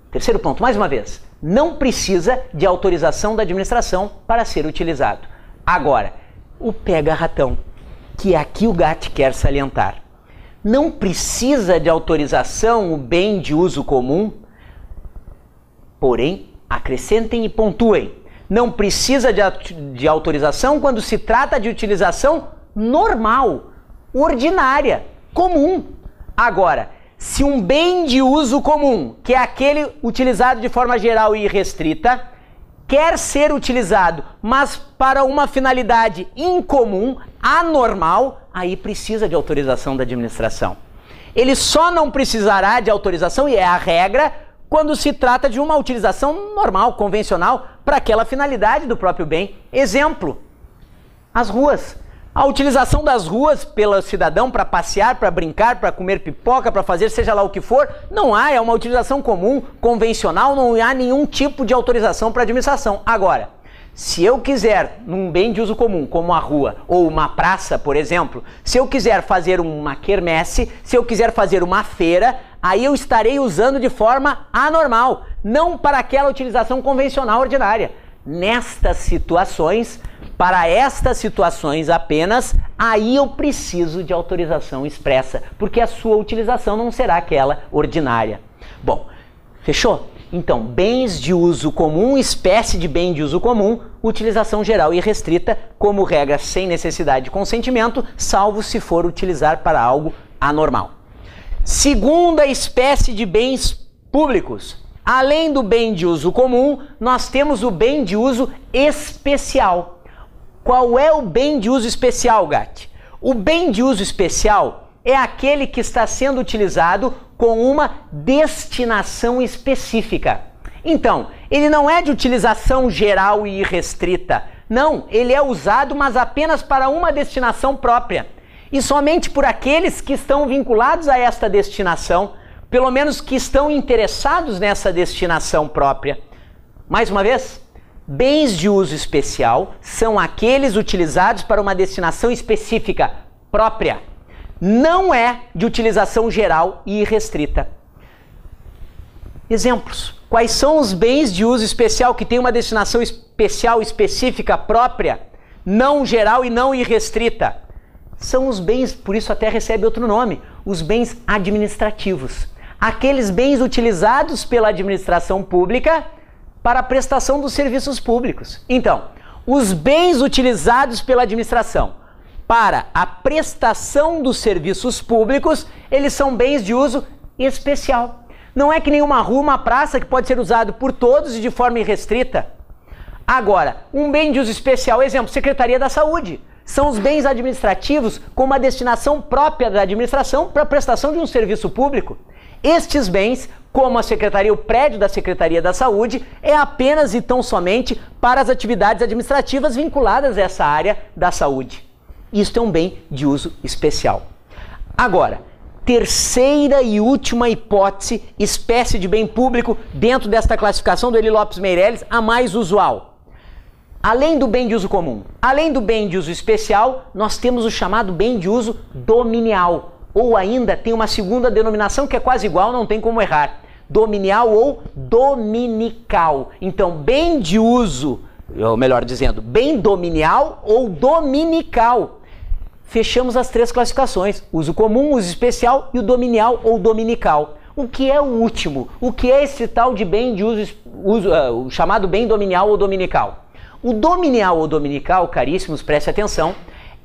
Terceiro ponto, mais uma vez, não precisa de autorização da administração para ser utilizado. Agora, o pega-ratão, que aqui o Gatti quer salientar. Não precisa de autorização o bem de uso comum, porém, acrescentem e pontuem. Não precisa de autorização quando se trata de utilização normal, ordinária, comum. Agora, se um bem de uso comum, que é aquele utilizado de forma geral e irrestrita, quer ser utilizado, mas para uma finalidade incomum, anormal, aí precisa de autorização da administração. Ele só não precisará de autorização, e é a regra, quando se trata de uma utilização normal, convencional, para aquela finalidade do próprio bem. Exemplo, as ruas. A utilização das ruas pelo cidadão para passear, para brincar, para comer pipoca, para fazer seja lá o que for, não há, é uma utilização comum, convencional, não há nenhum tipo de autorização para a administração. Agora, se eu quiser, num bem de uso comum, como a rua ou uma praça, por exemplo, se eu quiser fazer uma quermesse, se eu quiser fazer uma feira, aí eu estarei usando de forma anormal, não para aquela utilização convencional ordinária. Nestas situações, para estas situações apenas, aí eu preciso de autorização expressa, porque a sua utilização não será aquela ordinária. Bom, fechou? Então, bens de uso comum, espécie de bem de uso comum, utilização geral e restrita, como regra sem necessidade de consentimento, salvo se for utilizar para algo anormal. Segunda espécie de bens públicos. Além do bem de uso comum, nós temos o bem de uso especial. Qual é o bem de uso especial, Gatti? O bem de uso especial é aquele que está sendo utilizado com uma destinação específica. Então, ele não é de utilização geral e irrestrita. Não, ele é usado, mas apenas para uma destinação própria. E somente por aqueles que estão vinculados a esta destinação, pelo menos que estão interessados nessa destinação própria. Mais uma vez, bens de uso especial são aqueles utilizados para uma destinação específica, própria. Não é de utilização geral e irrestrita. Exemplos. Quais são os bens de uso especial que têm uma destinação especial, específica, própria, não geral e não irrestrita? São os bens, por isso até recebe outro nome, os bens administrativos. Aqueles bens utilizados pela administração pública para a prestação dos serviços públicos. Então, os bens utilizados pela administração para a prestação dos serviços públicos, eles são bens de uso especial. Não é que nenhuma rua, uma praça que pode ser usado por todos e de forma irrestrita. Agora, um bem de uso especial, exemplo, Secretaria da Saúde. São os bens administrativos com uma destinação própria da administração para a prestação de um serviço público. Estes bens, como a Secretaria, o prédio da Secretaria da Saúde, é apenas e tão somente para as atividades administrativas vinculadas a essa área da saúde. Isto é um bem de uso especial. Agora, terceira e última hipótese, espécie de bem público dentro desta classificação do Eli Lopes Meireles, a mais usual. Além do bem de uso comum, além do bem de uso especial, nós temos o chamado bem de uso dominial. Ou ainda tem uma segunda denominação que é quase igual, não tem como errar. Dominial ou dominical. Então, bem de uso, ou melhor dizendo, bem dominial ou dominical. Fechamos as três classificações, uso comum, uso especial e o dominial ou dominical. O que é o último? O que é esse tal de bem de uso o chamado bem dominial ou dominical? O dominial ou dominical, caríssimos, preste atenção,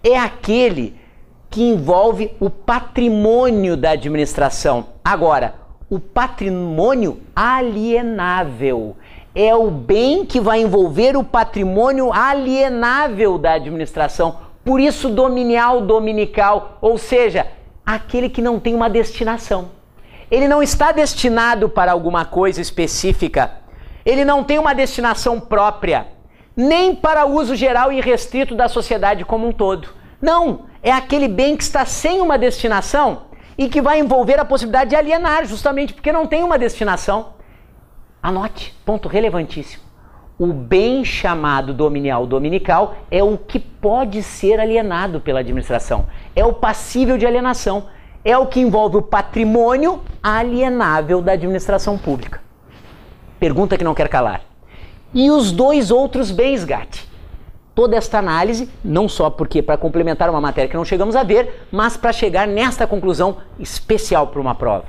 é aquele que envolve o patrimônio da administração. Agora, o patrimônio alienável é o bem que vai envolver o patrimônio alienável da administração. Por isso, dominial, dominical, ou seja, aquele que não tem uma destinação. Ele não está destinado para alguma coisa específica. Ele não tem uma destinação própria, nem para uso geral e restrito da sociedade como um todo. Não, é aquele bem que está sem uma destinação e que vai envolver a possibilidade de alienar, justamente porque não tem uma destinação. Anote, ponto relevantíssimo. O bem chamado dominial dominical é o que pode ser alienado pela administração. É o passível de alienação. É o que envolve o patrimônio alienável da administração pública. Pergunta que não quer calar. E os dois outros bens, Gatti? Toda esta análise, não só porque para complementar uma matéria que não chegamos a ver, mas para chegar nesta conclusão especial para uma prova.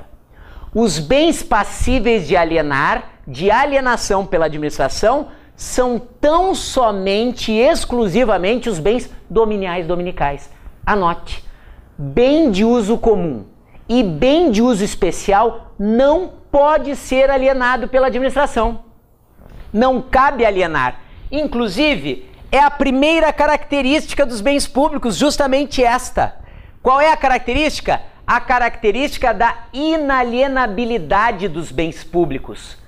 Os bens passíveis de alienar, de alienação pela administração, são tão somente e exclusivamente os bens dominiais dominicais. Anote, bem de uso comum e bem de uso especial não pode ser alienado pela administração. Não cabe alienar. Inclusive, é a primeira característica dos bens públicos, justamente esta. Qual é a característica? A característica da inalienabilidade dos bens públicos.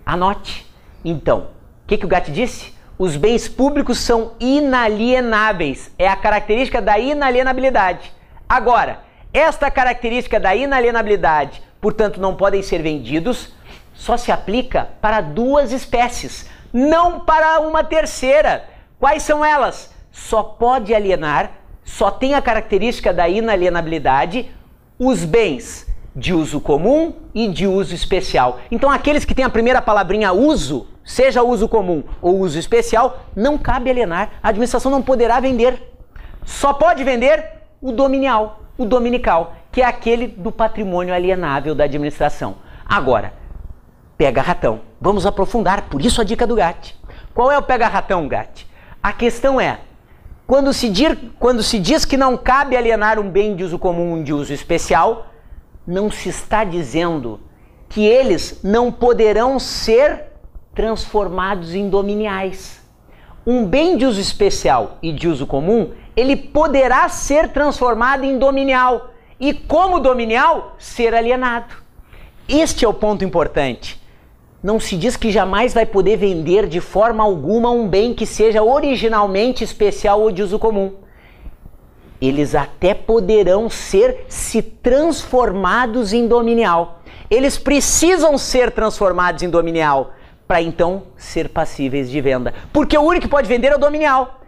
Anote. Então, o que o Gatti disse? Os bens públicos são inalienáveis. É a característica da inalienabilidade. Agora, esta característica da inalienabilidade, portanto, não podem ser vendidos, só se aplica para duas espécies, não para uma terceira. Quais são elas? Só pode alienar, só tem a característica da inalienabilidade, os bens de uso comum e de uso especial. Então, aqueles que têm a primeira palavrinha uso, seja uso comum ou uso especial, não cabe alienar. A administração não poderá vender. Só pode vender o dominial, o dominical, que é aquele do patrimônio alienável da administração. Agora, pega-ratão. Vamos aprofundar, por isso a dica do Gatti. Qual é o pega-ratão, Gatti? A questão é, quando se diz que não cabe alienar um bem de uso comum, um de uso especial, não se está dizendo que eles não poderão ser transformados em dominiais. Um bem de uso especial e de uso comum, ele poderá ser transformado em dominial e, como dominial, ser alienado. Este é o ponto importante. Não se diz que jamais vai poder vender de forma alguma um bem que seja originalmente especial ou de uso comum. Eles até poderão ser se transformados em dominial. Eles precisam ser transformados em dominial para então ser passíveis de venda. Porque o único que pode vender é o dominial.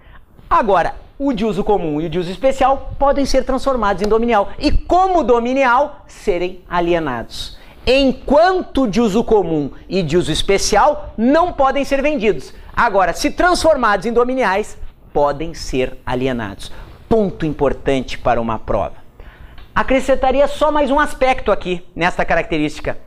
Agora, o de uso comum e o de uso especial podem ser transformados em dominial. E como dominial, serem alienados. enquanto de uso comum e de uso especial, não podem ser vendidos. Agora, se transformados em dominiais, podem ser alienados. Ponto importante para uma prova. Acrescentaria só mais um aspecto aqui, nesta característica.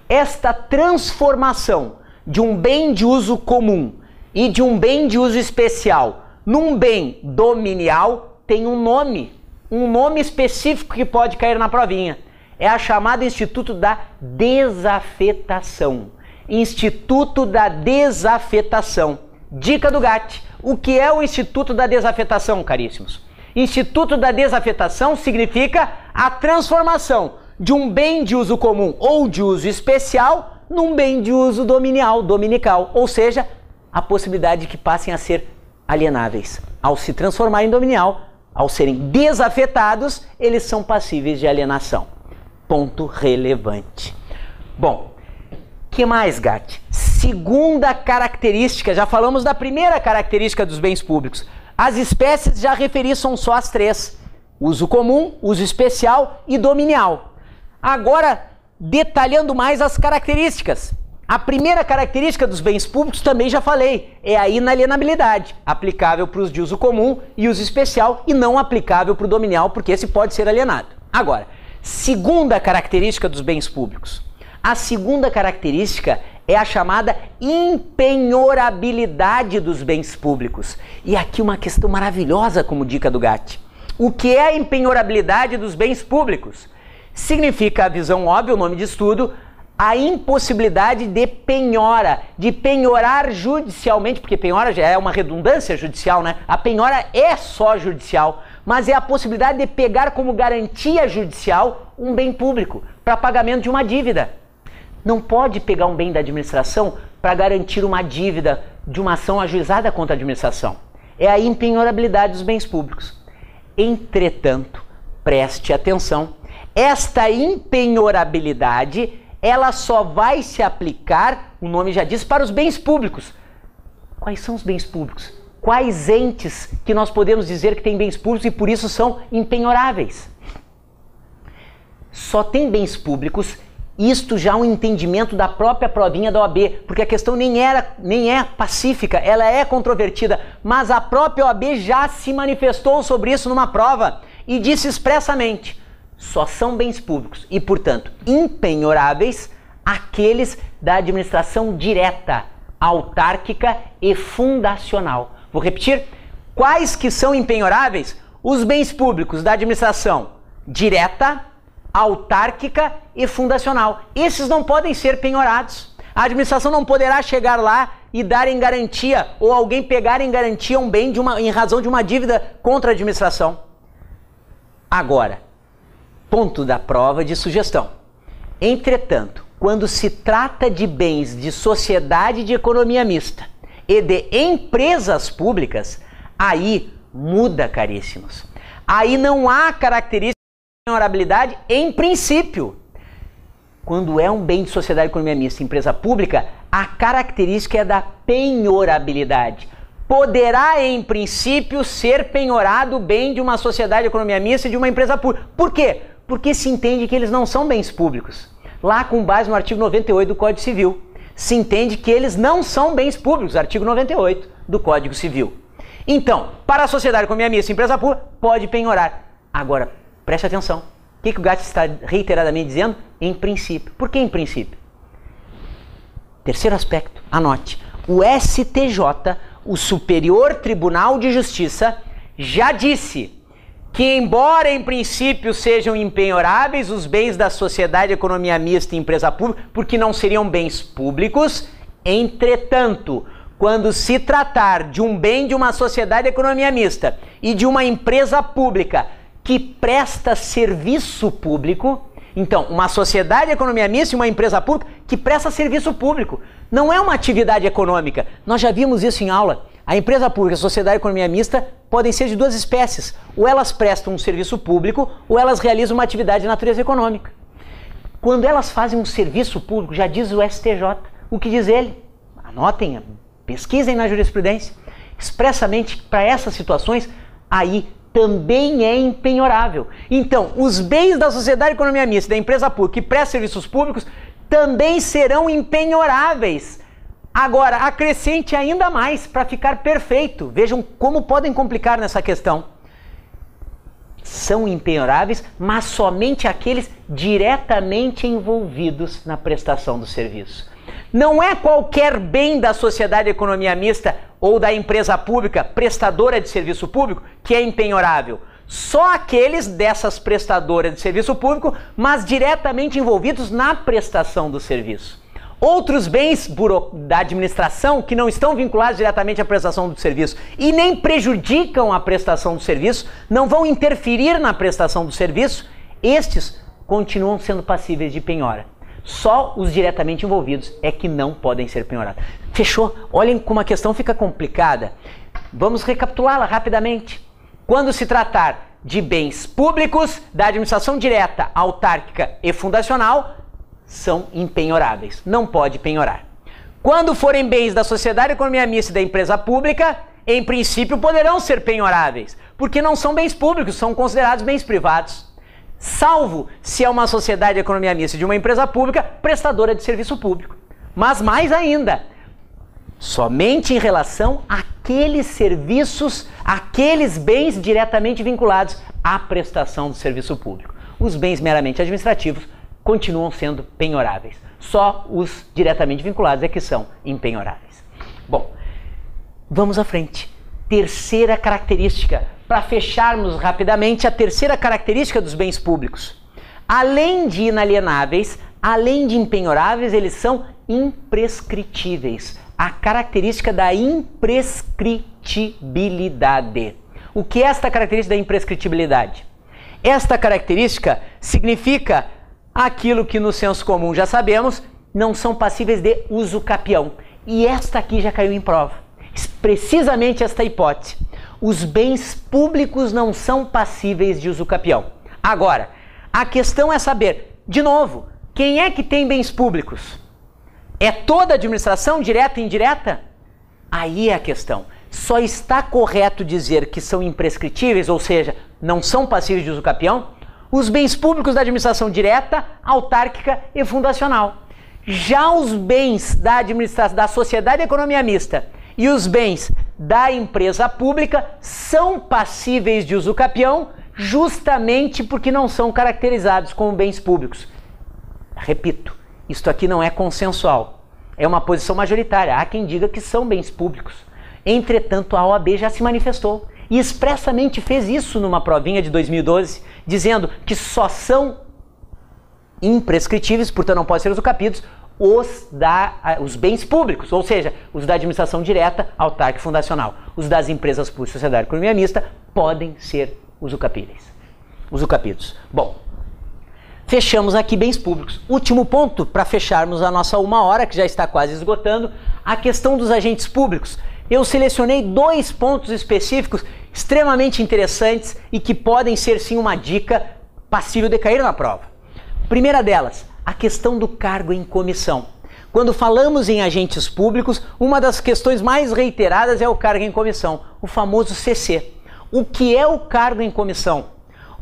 Esta transformação de um bem de uso comum e de um bem de uso especial num bem dominial tem um nome específico que pode cair na provinha. É a chamada Instituto da Desafetação. Instituto da Desafetação. Dica do GAT. O que é o Instituto da Desafetação, caríssimos? Instituto da Desafetação significa a transformação de um bem de uso comum ou de uso especial num bem de uso dominical, ou seja, a possibilidade de que passem a ser alienáveis. Ao se transformar em dominial, ao serem desafetados, eles são passíveis de alienação. Ponto relevante. Bom, que mais, Gat? Segunda característica, já falamos da primeira característica dos bens públicos. As espécies já referi, são só as três: uso comum, uso especial e dominial. Agora, detalhando mais as características. A primeira característica dos bens públicos também já falei, é a inalienabilidade, aplicável para os de uso comum e uso especial e não aplicável para o dominial, porque esse pode ser alienado. Agora, segunda característica dos bens públicos. A segunda característica é a chamada impenhorabilidade dos bens públicos. E aqui uma questão maravilhosa como dica do GAT. O que é a impenhorabilidade dos bens públicos? Significa a visão óbvia, o nome de estudo, a impossibilidade de penhora, de penhorar judicialmente, porque penhora já é uma redundância judicial, né? A penhora é só judicial, mas é a possibilidade de pegar como garantia judicial um bem público para pagamento de uma dívida. Não pode pegar um bem da administração para garantir uma dívida de uma ação ajuizada contra a administração. É a impenhorabilidade dos bens públicos. Entretanto, preste atenção, esta impenhorabilidade ela só vai se aplicar, o nome já diz, para os bens públicos. Quais são os bens públicos? Quais entes que nós podemos dizer que têm bens públicos e por isso são impenhoráveis? Só tem bens públicos, isto já é um entendimento da própria provinha da OAB, porque a questão nem é pacífica, ela é controvertida, mas a própria OAB já se manifestou sobre isso numa prova e disse expressamente: só são bens públicos e, portanto, impenhoráveis aqueles da administração direta, autárquica e fundacional. Vou repetir. Quais que são impenhoráveis? Os bens públicos da administração direta, autárquica e fundacional. Esses não podem ser penhorados. A administração não poderá chegar lá e dar em garantia, ou alguém pegar em garantia um bem em razão de uma dívida contra a administração. Agora, ponto da prova de sugestão. Entretanto, quando se trata de bens de sociedade de economia mista e de empresas públicas, aí muda, caríssimos. Aí não há característica de penhorabilidade em princípio. Quando é um bem de sociedade de economia mista e empresa pública, a característica é da penhorabilidade. Poderá, em princípio, ser penhorado o bem de uma sociedade de economia mista e de uma empresa pública. Por quê? Porque se entende que eles não são bens públicos. Lá, com base no artigo 98 do Código Civil, se entende que eles não são bens públicos, artigo 98 do Código Civil. Então, para a sociedade de economia mista e empresa pública, pode penhorar. Agora, preste atenção. O que o GAT está reiteradamente dizendo? Em princípio. Por que em princípio? Terceiro aspecto, anote. O STJ, o Superior Tribunal de Justiça, já disse que, embora em princípio sejam impenhoráveis os bens da sociedade de economia mista e empresa pública, porque não seriam bens públicos, entretanto, quando se tratar de um bem de uma sociedade de economia mista e de uma empresa pública que presta serviço público, então, uma sociedade de economia mista e uma empresa pública que presta serviço público, não é uma atividade econômica. Nós já vimos isso em aula. A empresa pública e a sociedade de economia mista podem ser de duas espécies. Ou elas prestam um serviço público, ou elas realizam uma atividade de natureza econômica. Quando elas fazem um serviço público, já diz o STJ. O que diz ele? Anotem, pesquisem na jurisprudência. Expressamente, para essas situações, aí também é impenhorável. Então, os bens da sociedade de economia mista, da empresa pública que presta serviços públicos, também serão impenhoráveis. Agora, acrescente ainda mais para ficar perfeito. Vejam como podem complicar nessa questão. São impenhoráveis, mas somente aqueles diretamente envolvidos na prestação do serviço. Não é qualquer bem da sociedade de economia mista ou da empresa pública prestadora de serviço público que é impenhorável. Só aqueles dessas prestadoras de serviço público, mas diretamente envolvidos na prestação do serviço. Outros bens da administração que não estão vinculados diretamente à prestação do serviço e nem prejudicam a prestação do serviço, não vão interferir na prestação do serviço, estes continuam sendo passíveis de penhora. Só os diretamente envolvidos é que não podem ser penhorados. Fechou? Olhem como a questão fica complicada. Vamos recapitulá-la rapidamente. Quando se tratar de bens públicos da administração direta, autárquica e fundacional, são impenhoráveis. Não pode penhorar. Quando forem bens da sociedade de economia mista e da empresa pública, em princípio poderão ser penhoráveis, porque não são bens públicos, são considerados bens privados. Salvo se é uma sociedade de economia mista de uma empresa pública prestadora de serviço público. Mas mais ainda, somente em relação àqueles serviços, aqueles bens diretamente vinculados à prestação do serviço público. Os bens meramente administrativos continuam sendo penhoráveis. Só os diretamente vinculados é que são impenhoráveis. Bom, vamos à frente. Terceira característica, para fecharmos rapidamente, a terceira característica dos bens públicos. Além de inalienáveis, além de impenhoráveis, eles são imprescritíveis. A característica da imprescritibilidade. O que é esta característica da imprescritibilidade? Esta característica significa aquilo que no senso comum já sabemos, não são passíveis de uso capião. E esta aqui já caiu em prova. Precisamente esta hipótese. Os bens públicos não são passíveis de uso capião. Agora, a questão é saber, de novo, quem é que tem bens públicos? É toda a administração, direta e indireta? Aí é a questão. Só está correto dizer que são imprescritíveis, ou seja, não são passíveis de uso capião, os bens públicos da administração direta, autárquica e fundacional. Já os bens da sociedade de economia mista e os bens da empresa pública são passíveis de uso capião justamente porque não são caracterizados como bens públicos. Repito, isto aqui não é consensual, é uma posição majoritária. Há quem diga que são bens públicos. Entretanto, a OAB já se manifestou e expressamente fez isso numa provinha de 2012, dizendo que só são imprescritíveis, portanto não podem ser usucapidos, os bens públicos, ou seja, os da administração direta, autárquica e fundacional. Os das empresas públicas, sociedade e economia mista, podem ser usucapidos. Bom, fechamos aqui bens públicos. Último ponto para fecharmos a nossa 1 hora, que já está quase esgotando, a questão dos agentes públicos. Eu selecionei 2 pontos específicos extremamente interessantes e que podem ser sim uma dica passível de cair na prova. Primeira delas, a questão do cargo em comissão. Quando falamos em agentes públicos, uma das questões mais reiteradas é o cargo em comissão, o famoso CC. O que é o cargo em comissão?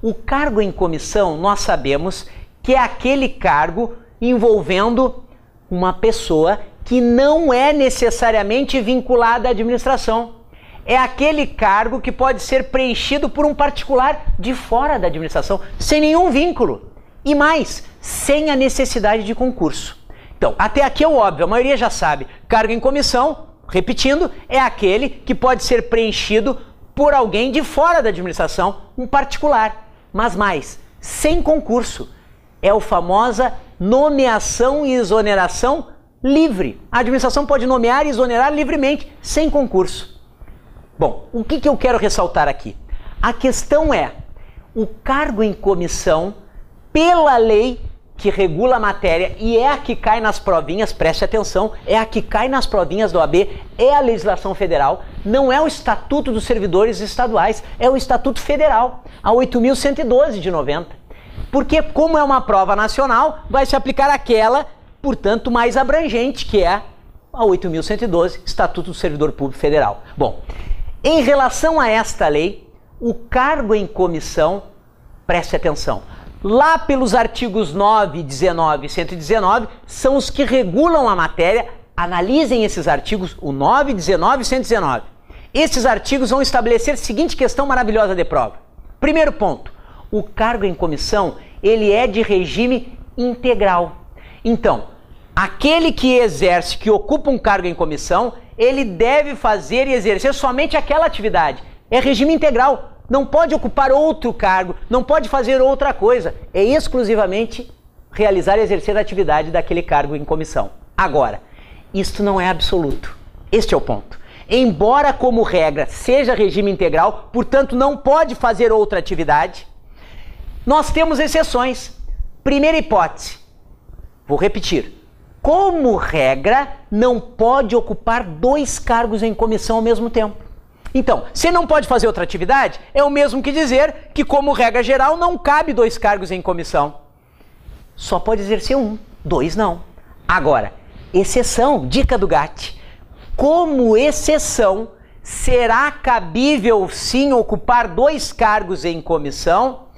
O cargo em comissão, nós sabemos que é aquele cargo envolvendo uma pessoa que não é necessariamente vinculada à administração. É aquele cargo que pode ser preenchido por um particular de fora da administração, sem nenhum vínculo. E mais, sem a necessidade de concurso. Então, até aqui é o óbvio, a maioria já sabe. Cargo em comissão, repetindo, é aquele que pode ser preenchido por alguém de fora da administração, um particular. Mas mais, sem concurso. É a famosa nomeação e exoneração livre. A administração pode nomear e exonerar livremente, sem concurso. Bom, o que eu quero ressaltar aqui? A questão é, o cargo em comissão, pela lei que regula a matéria, e é a que cai nas provinhas, preste atenção, é a que cai nas provinhas da OAB, é a legislação federal, não é o Estatuto dos Servidores Estaduais, é o Estatuto Federal, a 8.112 de 90. Porque, como é uma prova nacional, vai se aplicar aquela, portanto, mais abrangente, que é a 8.112, Estatuto do Servidor Público Federal. Bom, em relação a esta lei, o cargo em comissão, preste atenção, lá pelos artigos 9, 19 e 119, são os que regulam a matéria. Analisem esses artigos, o 9, 19 e 119. Esses artigos vão estabelecer a seguinte questão maravilhosa de prova. Primeiro ponto, o cargo em comissão, ele é de regime integral. Então, aquele que exerce, que ocupa um cargo em comissão, ele deve fazer e exercer somente aquela atividade. É regime integral. Não pode ocupar outro cargo, não pode fazer outra coisa. É exclusivamente realizar e exercer a atividade daquele cargo em comissão. Agora, isto não é absoluto. Este é o ponto. Embora, como regra, seja regime integral, portanto, não pode fazer outra atividade, nós temos exceções. Primeira hipótese, vou repetir. Como regra, não pode ocupar dois cargos em comissão ao mesmo tempo. Então, se não pode fazer outra atividade, é o mesmo que dizer que, como regra geral, não cabe dois cargos em comissão. Só pode exercer um, dois não. Agora, exceção, dica do GAT. Como exceção, será cabível sim ocupar dois cargos em comissão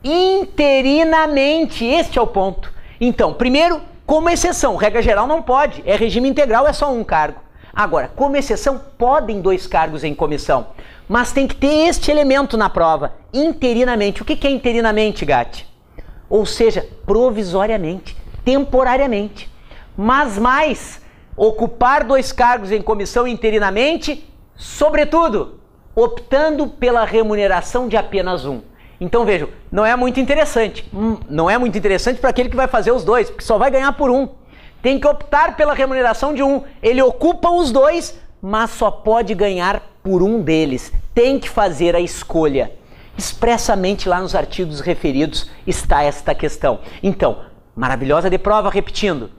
interinamente. Este é o ponto. Então, primeiro, como exceção, regra geral não pode, é regime integral, é só um cargo. Agora, como exceção, podem dois cargos em comissão, mas tem que ter este elemento na prova, interinamente. O que é interinamente, GAT? Ou seja, provisoriamente, temporariamente. Mas mais, ocupar dois cargos em comissão interinamente, sobretudo, optando pela remuneração de apenas um. Então vejam, não é muito interessante. Não é muito interessante para aquele que vai fazer os dois, porque só vai ganhar por um. Tem que optar pela remuneração de um. Ele ocupa os dois, mas só pode ganhar por um deles. Tem que fazer a escolha. Expressamente lá nos artigos referidos está esta questão. Então, maravilhosa de prova, repetindo.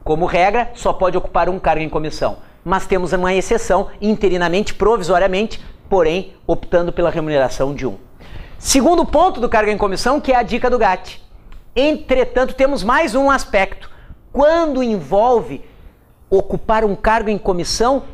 Como regra, só pode ocupar um cargo em comissão. Mas temos uma exceção, interinamente, provisoriamente, porém, optando pela remuneração de um. Segundo ponto do cargo em comissão, que é a dica do GAT. Entretanto, temos mais um aspecto. Quando envolve ocupar um cargo em comissão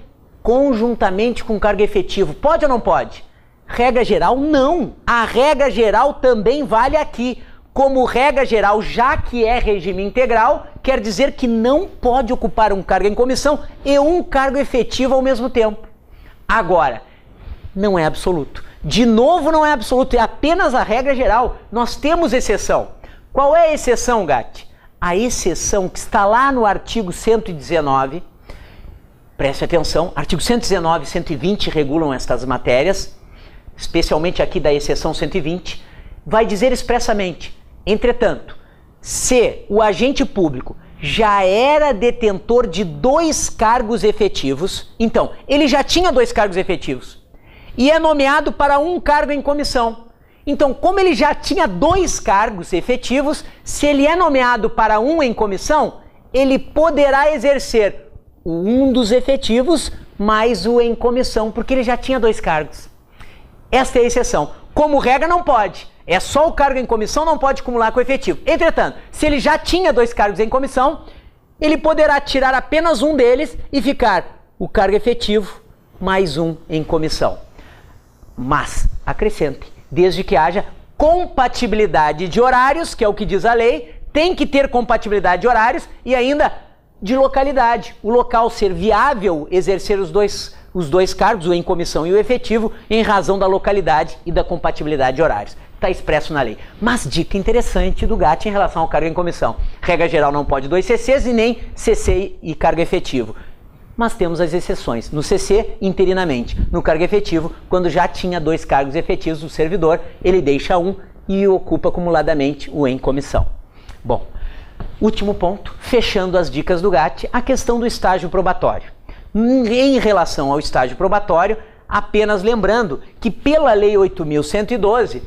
conjuntamente com um cargo efetivo, pode ou não pode? Regra geral, não. A regra geral também vale aqui. Como regra geral, já que é regime integral, quer dizer que não pode ocupar um cargo em comissão e um cargo efetivo ao mesmo tempo. Agora, não é absoluto. De novo, não é absoluto, é apenas a regra geral. Nós temos exceção. Qual é a exceção, GAT? A exceção que está lá no artigo 119, preste atenção, artigo 119 e 120 regulam estas matérias, especialmente aqui da exceção 120, vai dizer expressamente, entretanto, se o agente público já era detentor de dois cargos efetivos, então, ele já tinha dois cargos efetivos, e é nomeado para um cargo em comissão. Então, como ele já tinha dois cargos efetivos, se ele é nomeado para um em comissão, ele poderá exercer um dos efetivos mais o em comissão, porque ele já tinha dois cargos. Esta é a exceção. Como regra, não pode. É só o cargo em comissão, não pode acumular com o efetivo. Entretanto, se ele já tinha dois cargos em comissão, ele poderá tirar apenas um deles e ficar o cargo efetivo mais um em comissão. Mas, acrescentem, desde que haja compatibilidade de horários, que é o que diz a lei, tem que ter compatibilidade de horários e ainda de localidade. O local ser viável exercer os dois cargos, o em comissão e o efetivo, em razão da localidade e da compatibilidade de horários. Está expresso na lei. Mas dica interessante do GAT em relação ao cargo em comissão. Regra geral não pode dois CCs e nem CC e cargo efetivo. Mas temos as exceções. No CC, interinamente. No cargo efetivo, quando já tinha dois cargos efetivos do servidor, ele deixa um e ocupa acumuladamente o em comissão. Bom, último ponto, fechando as dicas do GAT, a questão do estágio probatório. Em relação ao estágio probatório, apenas lembrando que pela Lei 8.112,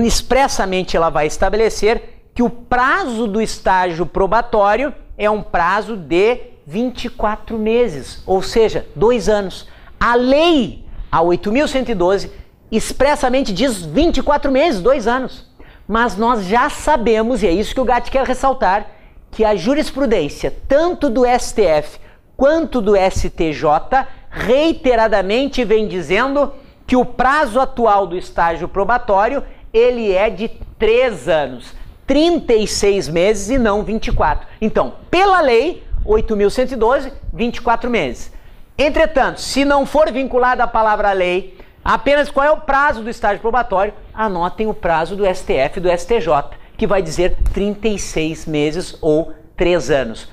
expressamente ela vai estabelecer que o prazo do estágio probatório é um prazo de 24 meses, ou seja, 2 anos. A lei, a 8.112, expressamente diz 24 meses, 2 anos. Mas nós já sabemos, e é isso que o GAT quer ressaltar, que a jurisprudência, tanto do STF quanto do STJ, reiteradamente vem dizendo que o prazo atual do estágio probatório ele é de 3 anos, 36 meses e não 24. Então, pela lei 8.112, 24 meses. Entretanto, se não for vinculada a palavra lei, apenas qual é o prazo do estágio probatório, anotem o prazo do STF e do STJ, que vai dizer 36 meses ou 3 anos.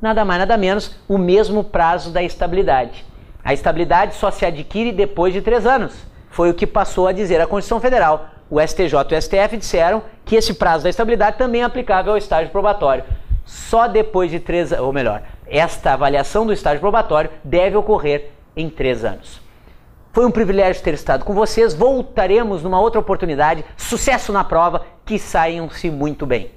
Nada mais, nada menos, o mesmo prazo da estabilidade. A estabilidade só se adquire depois de 3 anos. Foi o que passou a dizer a Constituição Federal. O STJ e o STF disseram que esse prazo da estabilidade também é aplicável ao estágio probatório. Só depois de 3 anos, ou melhor, esta avaliação do estágio probatório deve ocorrer em 3 anos. Foi um privilégio ter estado com vocês. Voltaremos numa outra oportunidade. Sucesso na prova, que saiam-se muito bem.